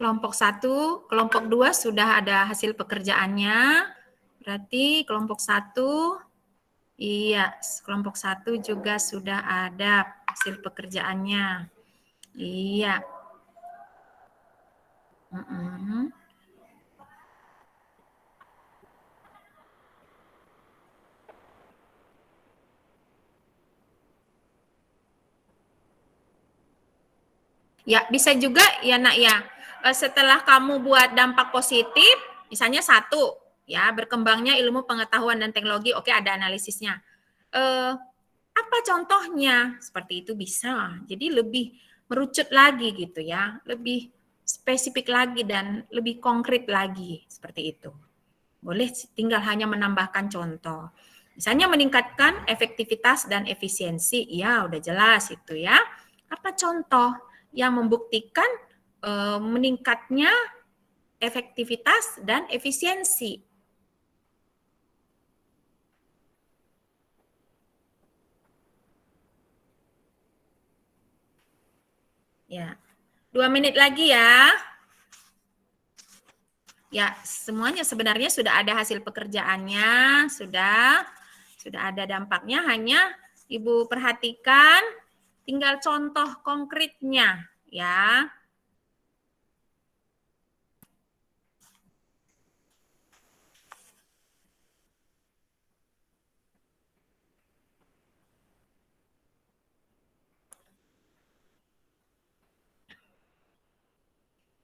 Kelompok 1, kelompok 2 sudah ada hasil pekerjaannya. Berarti kelompok 1, iya, kelompok 1 juga sudah ada hasil pekerjaannya. Iya. Ya, bisa juga ya nak ya. Setelah kamu buat dampak positif, misalnya 1, ya berkembangnya ilmu pengetahuan dan teknologi, oke ada analisisnya. Apa contohnya? Seperti itu bisa. Jadi lebih merucut lagi gitu ya, lebih spesifik lagi dan lebih konkret lagi seperti itu. Boleh tinggal hanya menambahkan contoh. Misalnya meningkatkan efektivitas dan efisiensi, ya udah jelas itu ya. Apa contoh yang membuktikan meningkatnya efektivitas dan efisiensi? Ya, 2 menit lagi ya. Ya, semuanya sebenarnya sudah ada hasil pekerjaannya, sudah ada dampaknya, hanya Ibu perhatikan tinggal contoh konkretnya ya.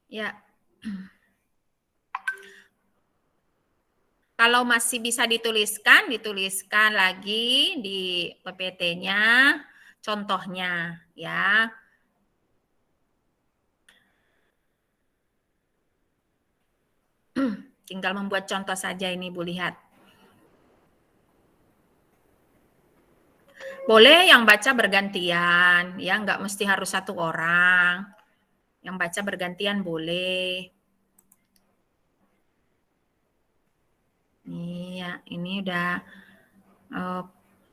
Ya. Kalau masih bisa dituliskan lagi di PPT-nya contohnya ya. Tinggal membuat contoh saja ini Bu, lihat. Boleh yang baca bergantian, ya nggak mesti harus 1 orang. Yang baca bergantian boleh. Iya, ini udah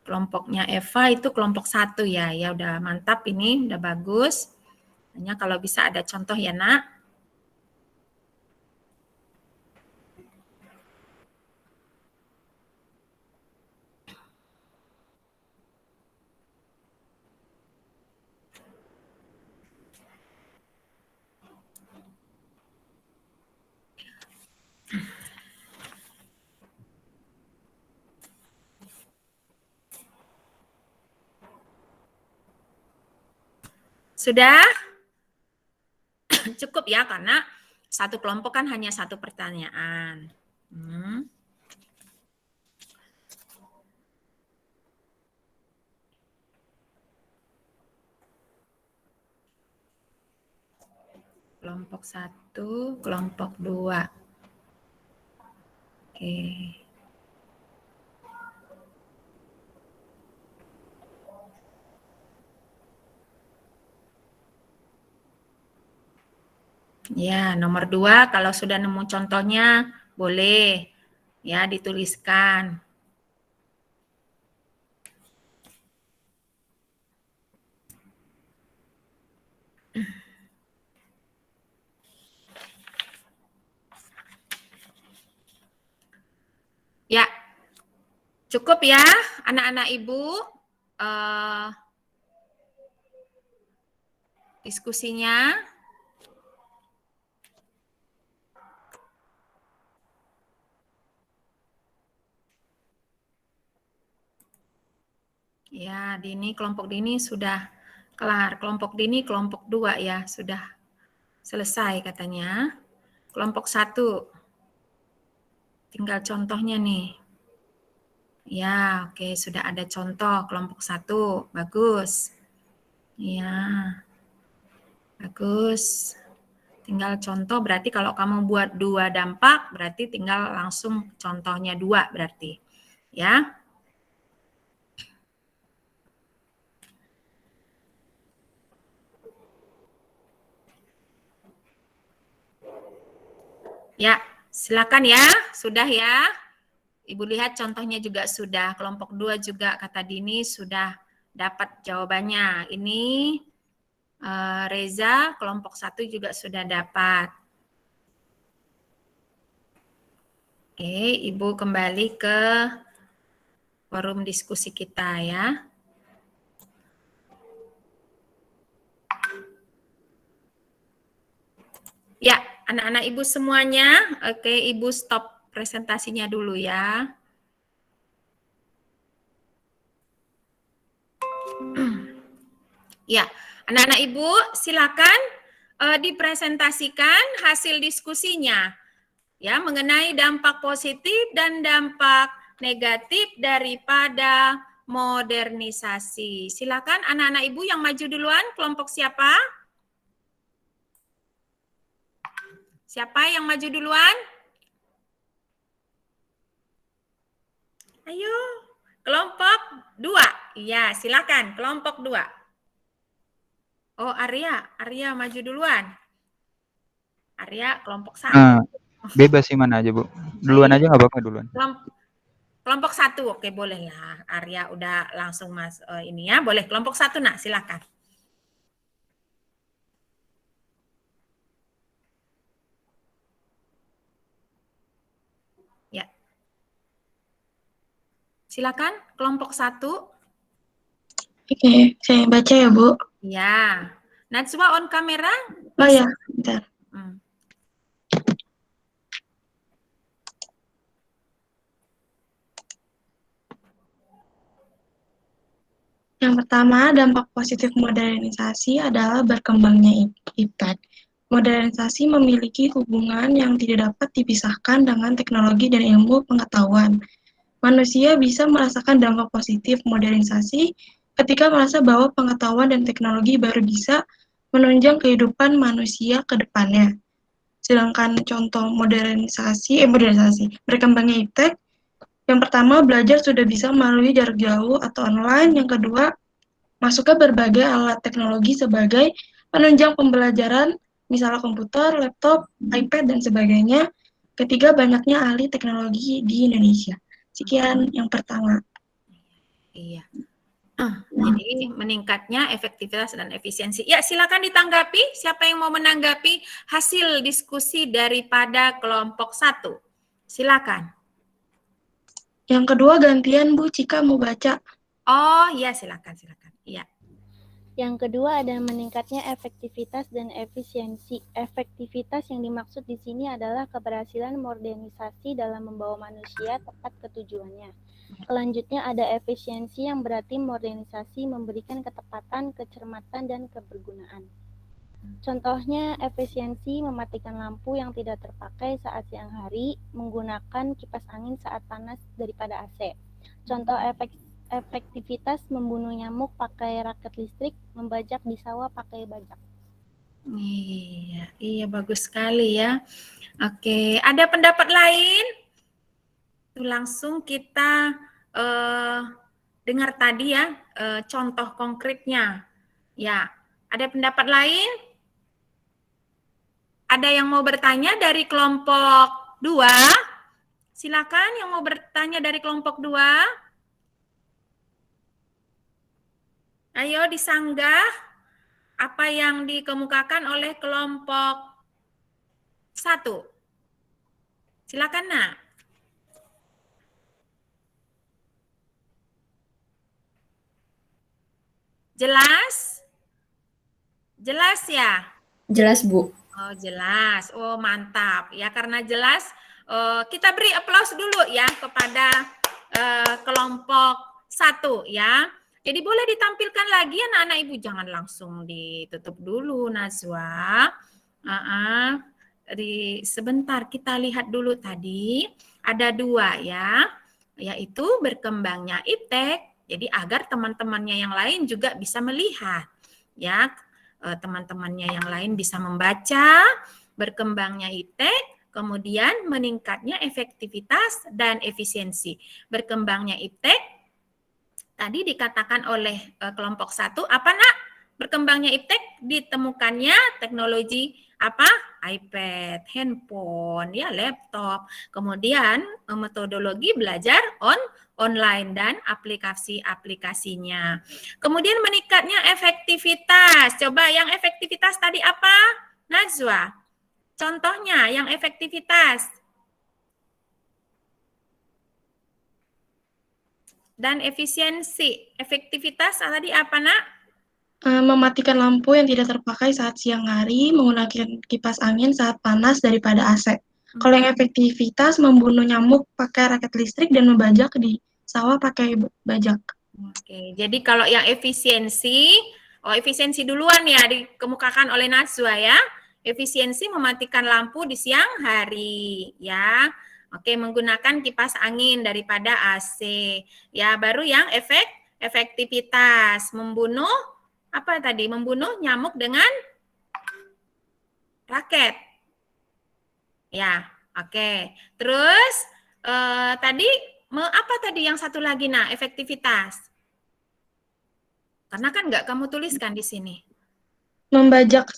kelompoknya Eva itu kelompok 1 ya. Ya udah mantap ini, udah bagus. Hanya kalau bisa ada contoh ya, Nak. Sudah? Cukup ya, karena satu kelompok kan hanya 1 pertanyaan. Kelompok 1, kelompok 2. Oke. Ya, nomor 2 kalau sudah nemu contohnya boleh ya dituliskan. Ya, cukup ya anak-anak Ibu diskusinya. Ya, kelompok dini sudah kelar. Kelompok dini kelompok 2 ya, sudah selesai katanya. Kelompok 1. Tinggal contohnya nih. Ya, oke, sudah ada contoh kelompok 1. Bagus. Ya. Bagus. Tinggal contoh berarti kalau kamu buat 2 dampak berarti tinggal langsung contohnya 2 berarti. Ya. Ya, silakan ya. Sudah ya. Ibu lihat contohnya juga sudah. Kelompok 2 juga kata Dini sudah dapat jawabannya. Ini Reza, kelompok 1 juga sudah dapat. Oke, Ibu kembali ke forum diskusi kita ya. Ya, anak-anak Ibu semuanya. Oke, Ibu stop presentasinya dulu ya. Ya, anak-anak Ibu silakan dipresentasikan hasil diskusinya ya mengenai dampak positif dan dampak negatif daripada modernisasi. Silakan anak-anak Ibu yang maju duluan, kelompok siapa? Siapa yang maju duluan? Ayo, kelompok 2. Iya, silakan kelompok 2. Oh, Arya maju duluan. Arya kelompok 1. Bebas sih mana aja, Bu. Duluan aja nggak apa-apa duluan. Kelompok 1, oke boleh ya. Arya udah langsung ini ya, boleh kelompok 1 nak, silakan. Ya. Silakan kelompok 1. Oke, saya baca ya, Bu. Ya. Najwa on kamera? Oh ya, bentar. Yang pertama, dampak positif modernisasi adalah berkembangnya IPTEK. Modernisasi memiliki hubungan yang tidak dapat dipisahkan dengan teknologi dan ilmu pengetahuan. Manusia bisa merasakan dampak positif modernisasi ketika merasa bahwa pengetahuan dan teknologi baru bisa menunjang kehidupan manusia ke depannya. Sedangkan contoh modernisasi, berkembangnya IPTEK, yang pertama, belajar sudah bisa melalui jarak jauh atau online. Yang kedua, masuknya berbagai alat teknologi sebagai penunjang pembelajaran, misalnya komputer, laptop, iPad, dan sebagainya. Ketiga, banyaknya ahli teknologi di Indonesia. Sekian yang pertama. Iya. Jadi meningkatnya efektivitas dan efisiensi. Ya, silakan ditanggapi. Siapa yang mau menanggapi hasil diskusi daripada kelompok 1? Silakan. Yang kedua gantian Bu, Cika mau baca. Oh iya, silakan. Iya. Yang kedua ada meningkatnya efektivitas dan efisiensi. Efektivitas yang dimaksud di sini adalah keberhasilan modernisasi dalam membawa manusia tepat ke tujuannya. Selanjutnya ada efisiensi yang berarti modernisasi memberikan ketepatan, kecermatan, dan kebergunaan. Contohnya efisiensi mematikan lampu yang tidak terpakai saat siang hari, menggunakan kipas angin saat panas daripada AC. Contoh efektivitas membunuh nyamuk pakai raket listrik, membajak di sawah pakai bajak. Iya bagus sekali ya. Oke, ada pendapat lain? Langsung kita dengar tadi ya contoh konkretnya. Ya, ada pendapat lain? Ada yang mau bertanya dari kelompok 2? Silakan yang mau bertanya dari kelompok 2. Ayo disanggah apa yang dikemukakan oleh kelompok 1. Silakan, Nak. Jelas? Jelas ya? Jelas, Bu. Oh, jelas. Oh, mantap. Ya, karena jelas, kita beri aplaus dulu ya kepada kelompok 1 ya. Jadi boleh ditampilkan lagi anak-anak Ibu, jangan langsung ditutup dulu, Najwa. Sebentar, kita lihat dulu tadi. Ada 2 ya, yaitu berkembangnya iptek. Jadi agar teman-temannya yang lain juga bisa melihat ya. Teman-temannya yang lain bisa membaca, berkembangnya iptek, kemudian meningkatnya efektivitas dan efisiensi. Berkembangnya iptek, tadi dikatakan oleh kelompok 1, apa Nak? Berkembangnya iptek ditemukannya teknologi apa? iPad, handphone, ya laptop. Kemudian metodologi belajar online dan aplikasi-aplikasinya. Kemudian meningkatnya efektivitas. Coba yang efektivitas tadi apa? Najwa. Contohnya yang efektivitas. Dan efisiensi. Efektivitas tadi apa, Nak? Mematikan lampu yang tidak terpakai saat siang hari, menggunakan kipas angin saat panas daripada AC. Kalau yang efektivitas membunuh nyamuk pakai raket listrik dan membajak di sawah pakai bajak. Oke, jadi kalau yang efisiensi, efisiensi duluan ya dikemukakan oleh Najwa ya. Efisiensi mematikan lampu di siang hari ya. Oke, menggunakan kipas angin daripada AC. Ya, baru yang efektivitas membunuh apa tadi? Membunuh nyamuk dengan raket. Ya, oke. Terus tadi apa tadi yang satu lagi, Nah, efektivitas? Karena kan nggak kamu tuliskan di sini. Membajak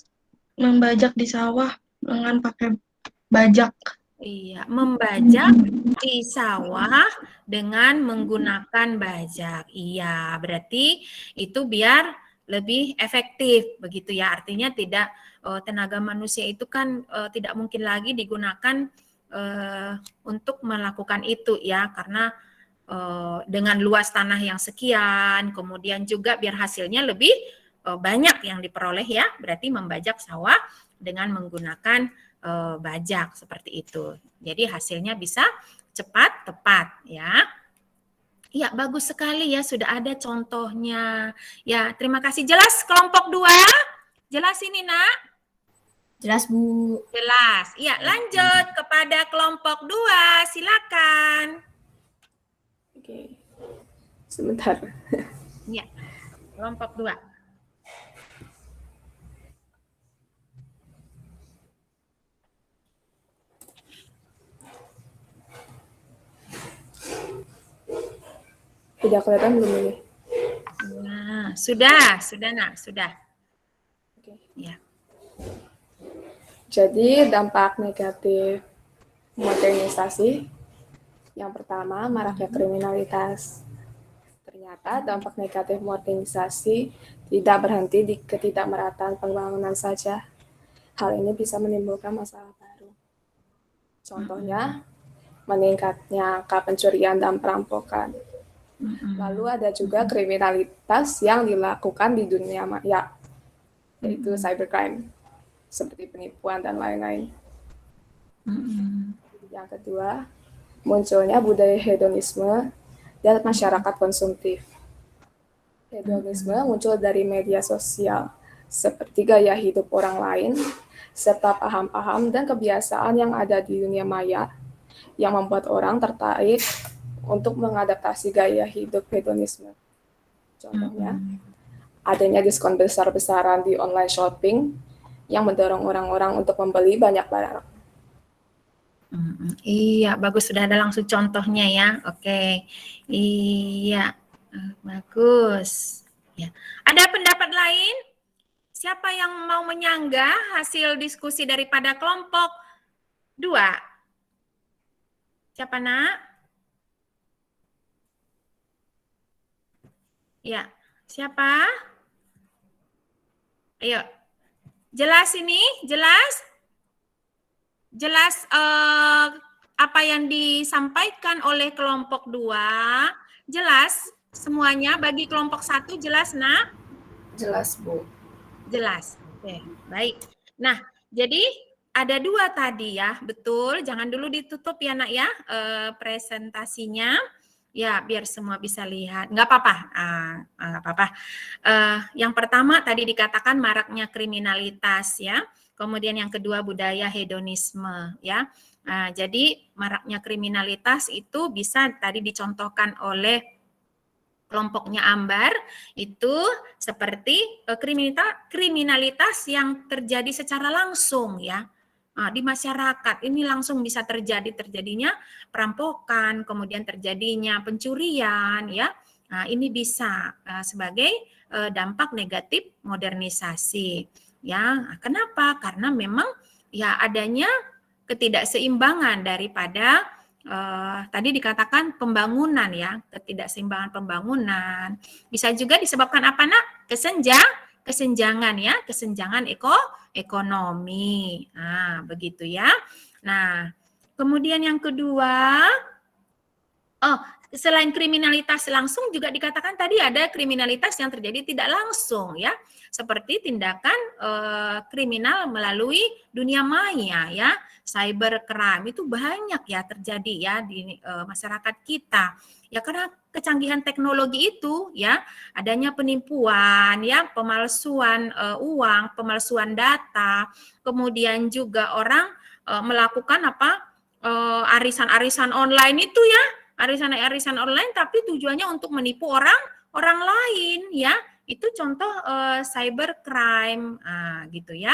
di sawah dengan pakai bajak. Iya, membajak di sawah dengan menggunakan bajak. Iya, berarti itu biar lebih efektif begitu ya. Artinya tidak tenaga manusia itu kan tidak mungkin lagi digunakan untuk melakukan itu ya, karena dengan luas tanah yang sekian, kemudian juga biar hasilnya lebih banyak yang diperoleh ya, berarti membajak sawah dengan menggunakan bajak seperti itu. Jadi hasilnya bisa cepat, tepat ya. Ya, bagus sekali ya, sudah ada contohnya. Ya, terima kasih. Jelas kelompok 2? Jelas ini, Nak? Jelas, Bu. Jelas. Ya, lanjut kepada kelompok 2. Silakan. Oke. Sebentar. Ya, kelompok 2. Udah kelihatan belum ini? Nah, sudah Nak, sudah. Oke. Ya. Jadi dampak negatif modernisasi, yang pertama maraknya kriminalitas. Ternyata dampak negatif modernisasi tidak berhenti di ketidakmerataan pembangunan saja. Hal ini bisa menimbulkan masalah baru. Contohnya, meningkatnya angka pencurian dan perampokan. Lalu ada juga kriminalitas yang dilakukan di dunia maya, yaitu cybercrime, seperti penipuan dan lain-lain. Yang kedua, munculnya budaya hedonisme dan masyarakat konsumtif. Hedonisme muncul dari media sosial, seperti gaya hidup orang lain, serta paham-paham dan kebiasaan yang ada di dunia maya, yang membuat orang tertarik untuk mengadaptasi gaya hidup hedonisme. Contohnya, adanya diskon besar-besaran di online shopping yang mendorong orang-orang untuk membeli banyak barang. Iya, bagus, sudah ada langsung contohnya ya. Oke. Iya. Bagus. Ya. Ada pendapat lain? Siapa yang mau menyanggah hasil diskusi daripada kelompok 2? Siapa, Nak? Ya, siapa? Ayo. Jelas ini? Jelas? Jelas apa yang disampaikan oleh kelompok 2? Jelas semuanya? Bagi kelompok 1 jelas, Nak? Jelas, Bu. Jelas. Oke, baik. Nah, jadi ada 2 tadi ya, betul. Jangan dulu ditutup ya, Nak ya, presentasinya. Ya, biar semua bisa lihat. Nggak apa-apa. Nggak apa-apa. Yang pertama tadi dikatakan maraknya kriminalitas ya. Kemudian yang kedua budaya hedonisme ya. Jadi maraknya kriminalitas itu bisa tadi dicontohkan oleh kelompoknya Ambar itu seperti kriminalitas yang terjadi secara langsung ya. Di masyarakat ini langsung bisa terjadinya perampokan, kemudian terjadinya pencurian ya. Nah, ini bisa sebagai dampak negatif modernisasi ya. Kenapa? Karena memang ya adanya ketidakseimbangan daripada tadi dikatakan pembangunan ya, ketidakseimbangan pembangunan. Bisa juga disebabkan apa, Nak? Kesenjangan ya, kesenjangan ekonomi. Nah, begitu ya. Nah, kemudian yang kedua, selain kriminalitas langsung juga dikatakan tadi ada kriminalitas yang terjadi tidak langsung ya, seperti tindakan kriminal melalui dunia maya ya, cybercrime itu banyak ya terjadi ya di masyarakat kita. Ya karena kecanggihan teknologi itu ya, adanya penipuan ya, pemalsuan uang, pemalsuan data, kemudian juga orang melakukan arisan-arisan online itu ya, arisan online tapi tujuannya untuk menipu orang lain ya. Itu contoh cybercrime gitu ya.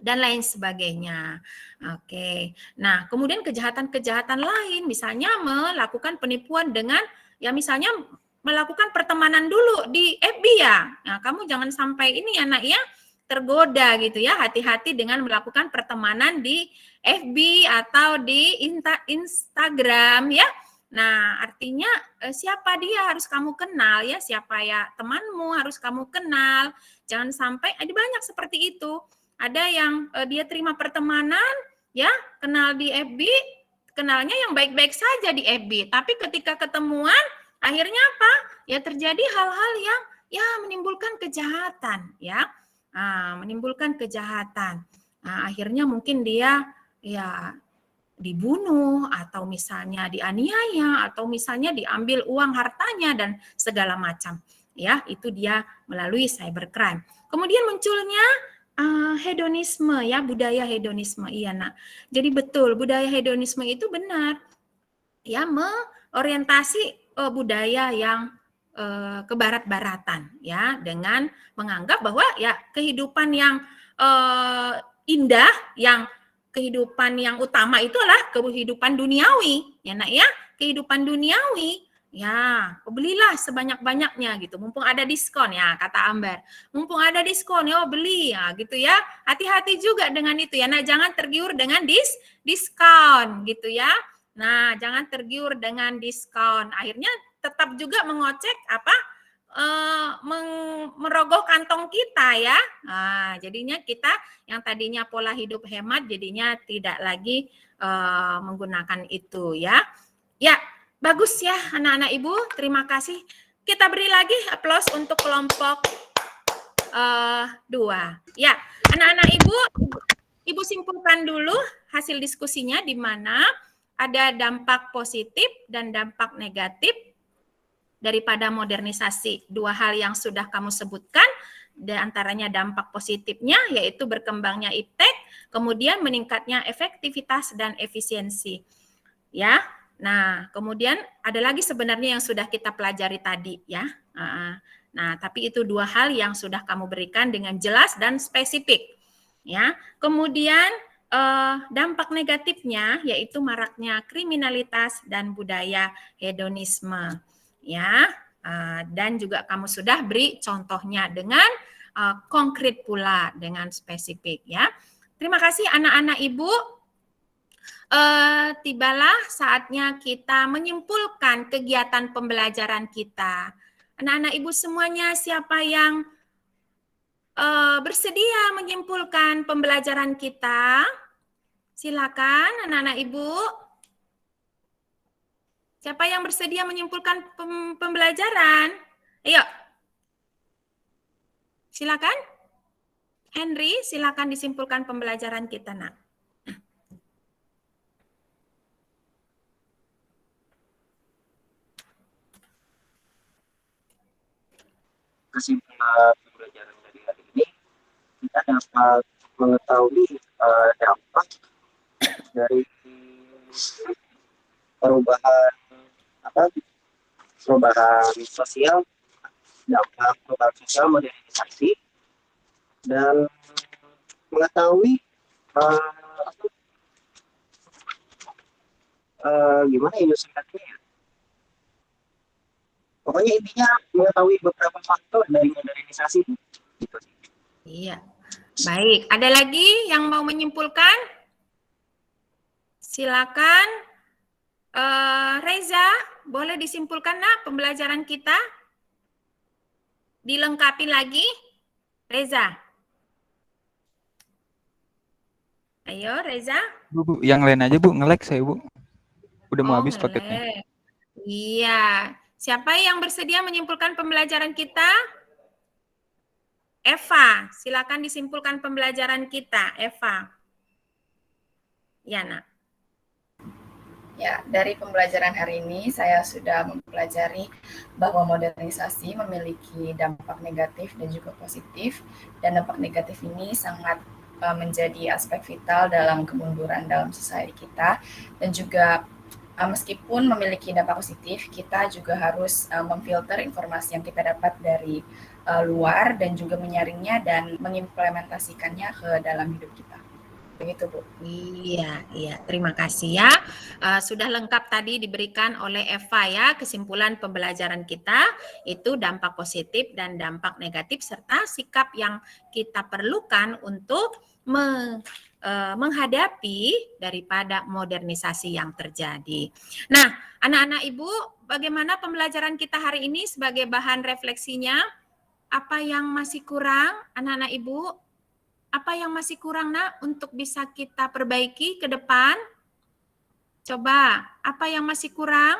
Dan lain sebagainya. Oke. Nah, kemudian kejahatan-kejahatan lain misalnya melakukan penipuan dengan ya misalnya melakukan pertemanan dulu di FB ya. Nah, kamu jangan sampai ini ya, Nak ya, tergoda gitu ya. Hati-hati dengan melakukan pertemanan di FB atau di Instagram ya. Nah, artinya siapa dia harus kamu kenal ya, siapa ya temanmu harus kamu kenal. Jangan sampai ada banyak seperti itu. Ada yang dia terima pertemanan ya, kenal di FB, kenalnya yang baik-baik saja di FB, tapi ketika ketemuan akhirnya apa? Ya terjadi hal-hal yang ya menimbulkan kejahatan ya. Menimbulkan kejahatan. Nah, akhirnya mungkin dia ya dibunuh atau misalnya dianiaya atau misalnya diambil uang hartanya dan segala macam ya, itu dia melalui cybercrime. Kemudian munculnya hedonisme ya, budaya hedonisme. Iya, Nak. Jadi betul budaya hedonisme itu benar ya, mengorientasi budaya yang kebarat-baratan ya, dengan menganggap bahwa ya kehidupan yang indah, yang kehidupan yang utama itu adalah kehidupan duniawi ya, Nak ya, kehidupan duniawi ya, belilah sebanyak-banyaknya gitu, mumpung ada diskon ya, kata Ambar, mumpung ada diskon ya beli ya gitu ya. Hati-hati juga dengan itu ya, nah jangan tergiur dengan diskon gitu ya. Nah, jangan tergiur dengan diskon, akhirnya tetap juga mengocek merogoh kantong kita ya. Nah, jadinya kita yang tadinya pola hidup hemat jadinya tidak lagi menggunakan itu ya. Ya, bagus ya anak-anak Ibu, terima kasih. Kita beri lagi aplaus untuk kelompok 2. Ya, anak-anak Ibu simpulkan dulu hasil diskusinya di mana ada dampak positif dan dampak negatif daripada modernisasi. 2 hal yang sudah kamu sebutkan, di antaranya dampak positifnya yaitu berkembangnya iptek, kemudian meningkatnya efektivitas dan efisiensi. Ya. Nah, kemudian ada lagi sebenarnya yang sudah kita pelajari tadi ya. Nah, tapi itu 2 hal yang sudah kamu berikan dengan jelas dan spesifik. Ya. Kemudian dampak negatifnya yaitu maraknya kriminalitas dan budaya hedonisme. Ya, dan juga kamu sudah beri contohnya dengan konkret pula dengan spesifik ya. Terima kasih anak-anak Ibu. Tibalah saatnya kita menyimpulkan kegiatan pembelajaran kita. Anak-anak Ibu semuanya, siapa yang bersedia menyimpulkan pembelajaran kita? Silakan anak-anak Ibu. Siapa yang bersedia menyimpulkan pembelajaran? Ayo. Silakan. Henry, silakan disimpulkan pembelajaran kita, Nak. Kesimpulan pembelajaran dari hari ini, kita dapat mengetahui dampak dari perubahan sosial, dampak perubahan sosial modernisasi, dan mengetahui gimana ilustrasinya ya. Pokoknya intinya mengetahui beberapa faktor dari modernisasi itu. Gitu. Iya. Baik, ada lagi yang mau menyimpulkan? Silakan. Reza, boleh disimpulkan Nak pembelajaran kita? Dilengkapi lagi? Reza. Ayo Reza. Bu, yang lain aja Bu, nge-lag saya Bu. Udah mau habis nge-lag. paketnya. Iya. Siapa yang bersedia menyimpulkan pembelajaran kita? Eva, silakan disimpulkan pembelajaran kita, Eva. Ya, Nak. Ya, dari pembelajaran hari ini saya sudah mempelajari bahwa modernisasi memiliki dampak negatif dan juga positif, dan dampak negatif ini sangat menjadi aspek vital dalam kemunduran dalam society kita, dan juga meskipun memiliki dampak positif, kita juga harus memfilter informasi yang kita dapat dari luar dan juga menyaringnya dan mengimplementasikannya ke dalam hidup kita. Begitu, Bu. Iya. Terima kasih ya. Sudah lengkap tadi diberikan oleh Eva ya, kesimpulan pembelajaran kita itu dampak positif dan dampak negatif serta sikap yang kita perlukan untuk menghadapi daripada modernisasi yang terjadi. Nah, anak-anak Ibu, bagaimana pembelajaran kita hari ini sebagai bahan refleksinya? Apa yang masih kurang, anak-anak Ibu? Apa yang masih kurang, Nak, untuk bisa kita perbaiki ke depan? Coba, apa yang masih kurang?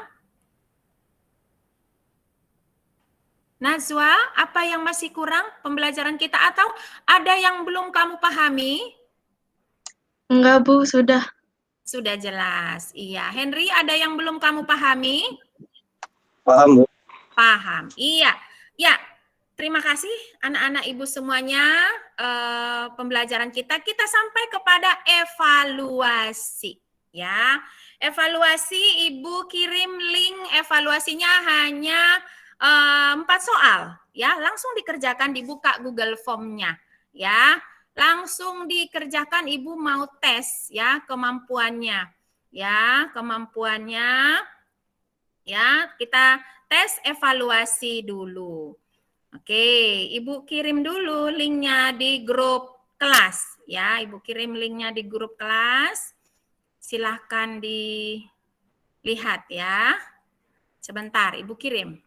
Nazwa, apa yang masih kurang pembelajaran kita? Atau ada yang belum kamu pahami? Enggak, Bu, sudah. Sudah jelas. Iya. Henry, ada yang belum kamu pahami? Paham, Bu. Paham. Iya. Ya. Terima kasih anak-anak Ibu semuanya. Pembelajaran kita sampai kepada evaluasi. Ya. Evaluasi, Ibu kirim link evaluasinya hanya 4 soal. Ya. Langsung dikerjakan, dibuka Google Form-nya. Ya. Langsung dikerjakan, Ibu mau tes ya kemampuannya. Ya, kemampuannya. Ya, kita tes evaluasi dulu. Oke, Ibu kirim dulu linknya di grup kelas. Ya, Ibu kirim linknya di grup kelas. Silahkan dilihat ya. Sebentar, Ibu kirim.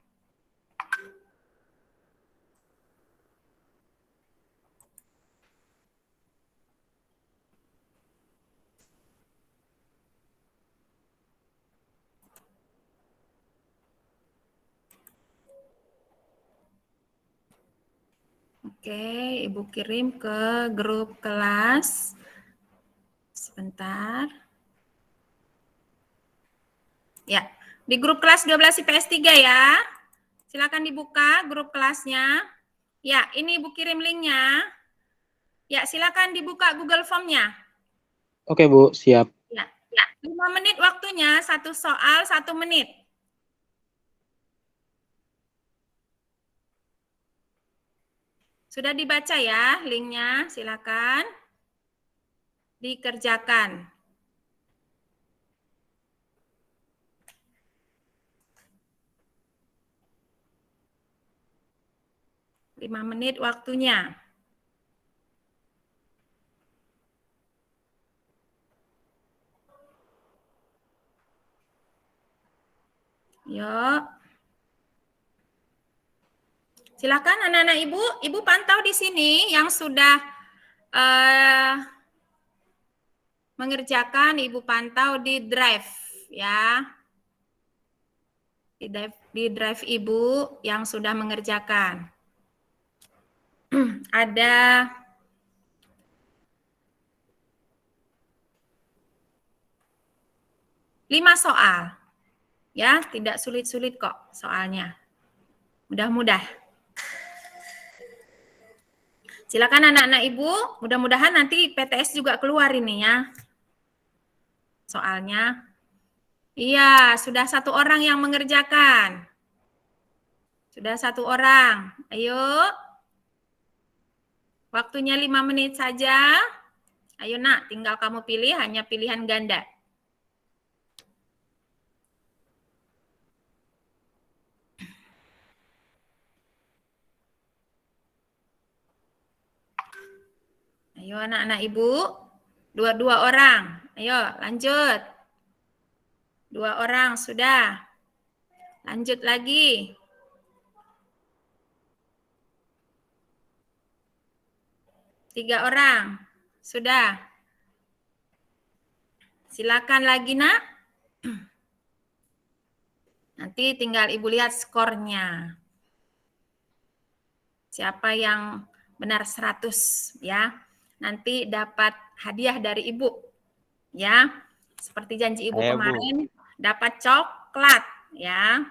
Oke, Ibu kirim ke grup kelas. Sebentar. Ya, di grup kelas 12 IPS 3 ya. Silakan dibuka grup kelasnya. Ya, ini Ibu kirim linknya. Ya, silakan dibuka Google Form-nya. Oke, Bu, siap. Ya, 5 menit waktunya, 1 soal 1 menit. Sudah dibaca ya linknya, silakan dikerjakan. 5 menit waktunya. Yuk. Silakan anak-anak ibu, ibu pantau di sini yang sudah mengerjakan, ibu pantau di drive ya. Di drive ibu yang sudah mengerjakan. Ada 5 soal. Ya, tidak sulit-sulit kok soalnya. Mudah-mudah. Silakan anak-anak ibu, mudah-mudahan nanti PTS juga keluar ini ya. Soalnya. Iya, sudah 1 orang yang mengerjakan. Sudah 1 orang. Ayo. Waktunya 5 menit saja. Ayo nak, tinggal kamu pilih, hanya pilihan ganda. Ayo anak-anak ibu, 2 orang. Ayo lanjut. 2 orang sudah. Lanjut lagi. Tiga orang. Sudah. Silakan lagi nak. Nanti tinggal ibu lihat skornya. Siapa yang benar 100 ya. Nanti dapat hadiah dari ibu. Ya. Seperti janji ibu Ayo, Bu. kemarin, dapat coklat ya.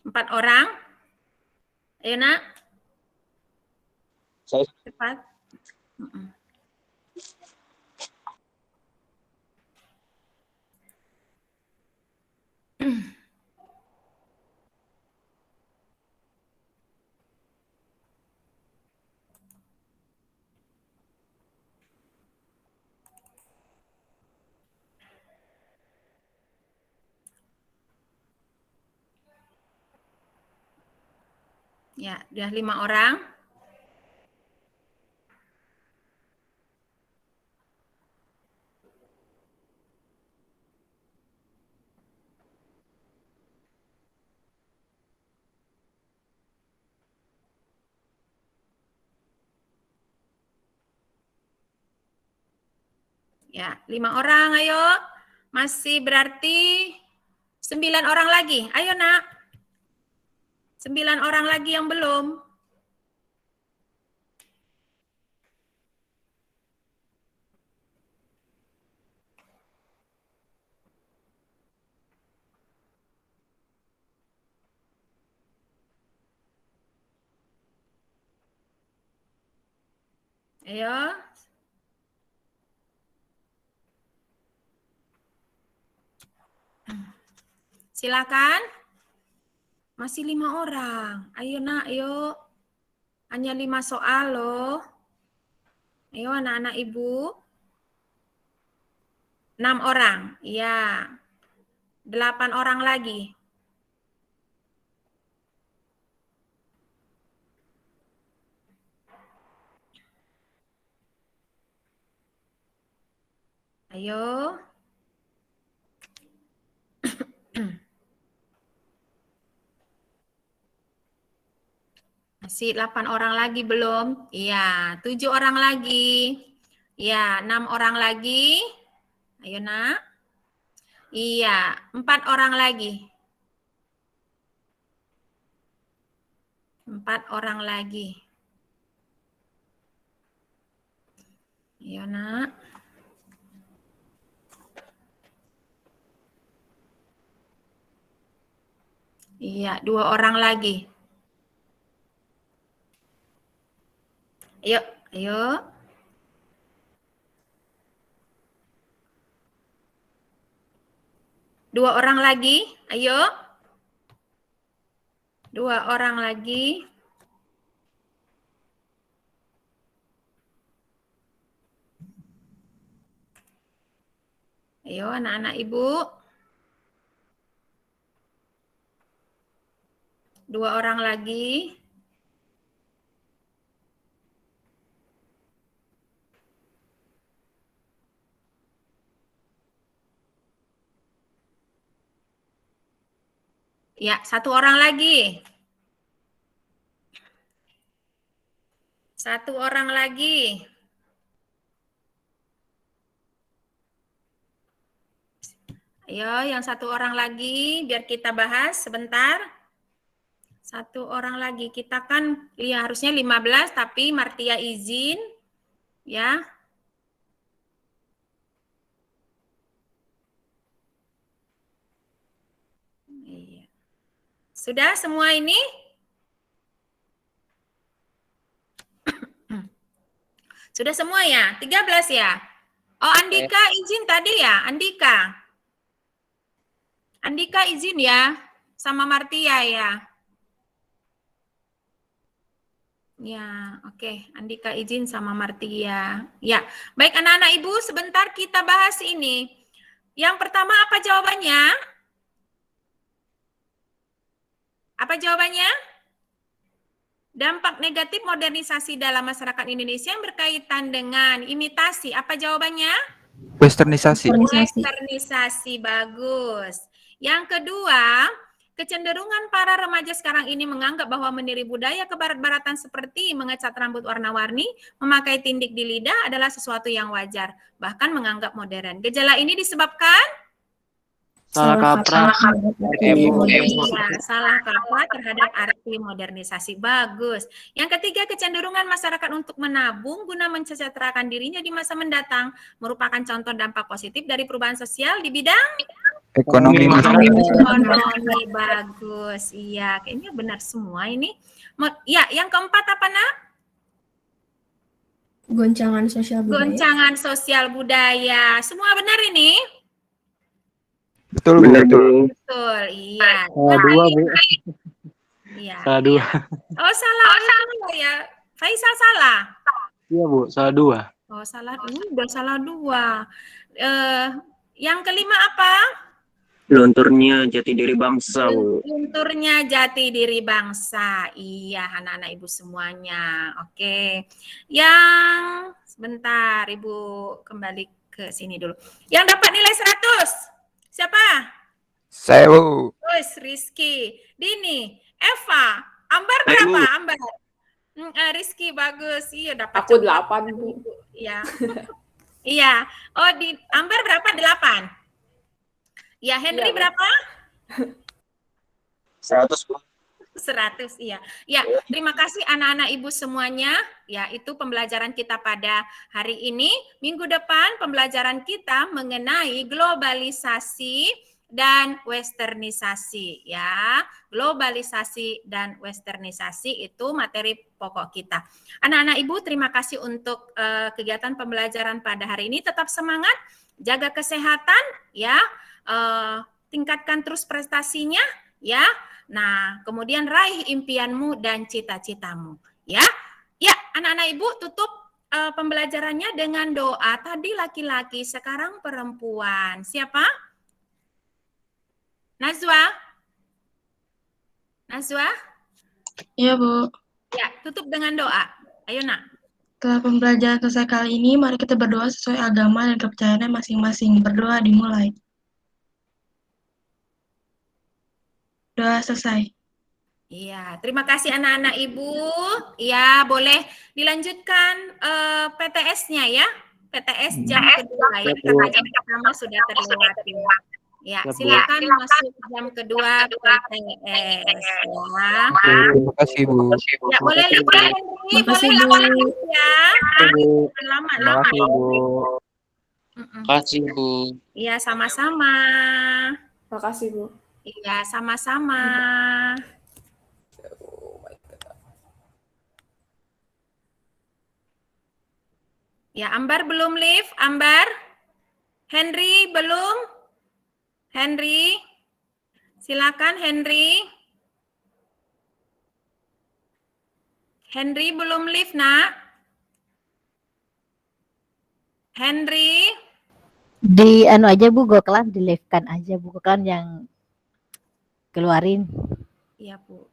Empat orang. Ayo nak. Saya Cepat. Ya, udah 5 orang. Ya, 5 orang, ayo. Masih berarti 9 orang lagi. Ayo nak. 9 orang lagi yang belum. Ayo. Silakan. Masih 5 orang. Ayo nak, ayo. Hanya 5 soal loh. Ayo anak-anak ibu. 6 orang. Iya. 8 orang lagi. Ayo. Masih 8 orang lagi belum? Iya, 7 orang lagi. Iya, 6 orang lagi. Ayo nak. Iya, 4 orang lagi. 4 orang lagi. Ayo nak. Iya, 2 orang lagi. Ayo, ayo. Dua orang lagi, ayo. 2 orang lagi. Ayo anak-anak Ibu. 2 orang lagi. Ya, 1 orang lagi. 1 orang lagi. Ayo, yang 1 orang lagi, biar kita bahas sebentar. 1 orang lagi. Kita kan ya, harusnya 15, tapi Martia izin. Ya. Iya. Sudah semua ini? Sudah semua ya? 13 ya? Oh, Andika izin tadi ya? Andika. Andika izin ya? Sama Martia ya? Ya, oke. Andika izin sama Martia. Ya, baik anak-anak Ibu, sebentar kita bahas ini. Yang pertama apa jawabannya? Apa jawabannya? Dampak negatif modernisasi dalam masyarakat Indonesia yang berkaitan dengan imitasi. Apa jawabannya? Westernisasi. Westernisasi, bagus. Yang kedua, kecenderungan para remaja sekarang ini menganggap bahwa meniru budaya kebarat-baratan seperti mengecat rambut warna-warni, memakai tindik di lidah adalah sesuatu yang wajar, bahkan menganggap modern. Gejala ini disebabkan Salah kaprah. salah kaprah terhadap arti modernisasi. Bagus. Yang ketiga, kecenderungan masyarakat untuk menabung guna mensejahterakan dirinya di masa mendatang merupakan contoh dampak positif dari perubahan sosial di bidang Ekonomi. ekonomi. Bagus. Iya, kayaknya benar semua ini. Ya, yang keempat apa, Nak? Goncangan sosial budaya. Goncangan sosial budaya. Semua benar ini? Betul, betul. Betul, iya. Salah 2, Bu. Iya. Salah 2. Oh, salah ya. Faisal salah. Iya, Bu, salah 2. Oh, salah 2, udah salah 2. Yang kelima apa? Lunturnya jati diri bangsa, Bu. Lunturnya jati diri bangsa. Iya, anak-anak Ibu semuanya. Oke. Yang sebentar, Ibu kembali ke sini dulu. Yang dapat nilai 100. Siapa? Saya, Bu. Terus Rizky, Dini, Eva, Ambar berapa? Ambar. Rizky bagus. Iya dapat. Aku 8, Bu. Iya. Iya. Oh, di Ambar berapa? 8. Ya, Henry Iya, Bu. berapa? 100, Bu. 100, iya. Ya, terima kasih anak-anak Ibu semuanya. Ya, itu pembelajaran kita pada hari ini. Minggu depan pembelajaran kita mengenai globalisasi dan westernisasi, ya. Globalisasi dan westernisasi itu materi pokok kita. Anak-anak Ibu, terima kasih untuk kegiatan pembelajaran pada hari ini. Tetap semangat, jaga kesehatan, ya. Tingkatkan terus prestasinya, ya. Nah, kemudian raih impianmu dan cita-citamu, ya. Ya, anak-anak Ibu tutup pembelajarannya dengan doa. Tadi laki-laki, sekarang perempuan. Siapa? Nazwa? Nazwa? Iya, Bu. Ya, tutup dengan doa. Ayo, Nak. Setelah pembelajaran selesai kali ini, mari kita berdoa sesuai agama dan kepercayaannya masing-masing. Berdoa dimulai. Doa selesai. Iya, terima kasih anak-anak Ibu. Ya, boleh dilanjutkan PTS-nya ya. PTS jam kedua ya, karena jam pertama sudah terlewati. Ya, silakan masuk jam kedua PTS ya. Terima kasih, Bu. Ya, boleh lihat Henry, boleh lihat ya. Lama-lama. Terima kasih, Bu. Terima kasih, Bu. Iya, sama-sama. Makasih, Bu. Iya, sama-sama. Ya, Ambar belum live, Ambar. Henry belum? Henry? Silakan Henry. Henry belum live, Nak. Henry? Di anu aja Bu Goklan, di live-kan aja Bu Goklan yang keluarin. Iya, Bu.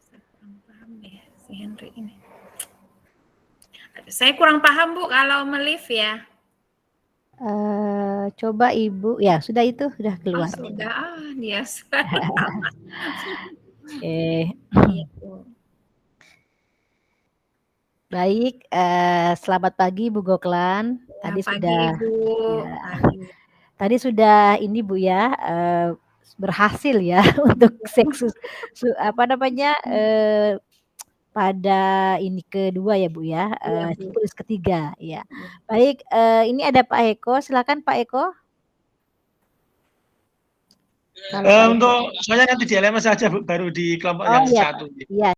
Saya kurang paham ya si Henry ini. Saya kurang paham Bu kalau melive ya. Coba Ibu, ya sudah itu sudah keluar. Sudah, dia sudah. Baik, selamat pagi Bu Goklan. Tadi pagi, sudah, Bu. ya, Pagi. tadi sudah ini Bu ya, berhasil ya untuk seksus, apa namanya, pada ini kedua ya Bu ya, siklus ketiga ya. Baik, ini ada Pak Eko, silakan Pak Eko. Untuk saya nanti di LMS saja Bu, baru di kelompok yang satu. Iya.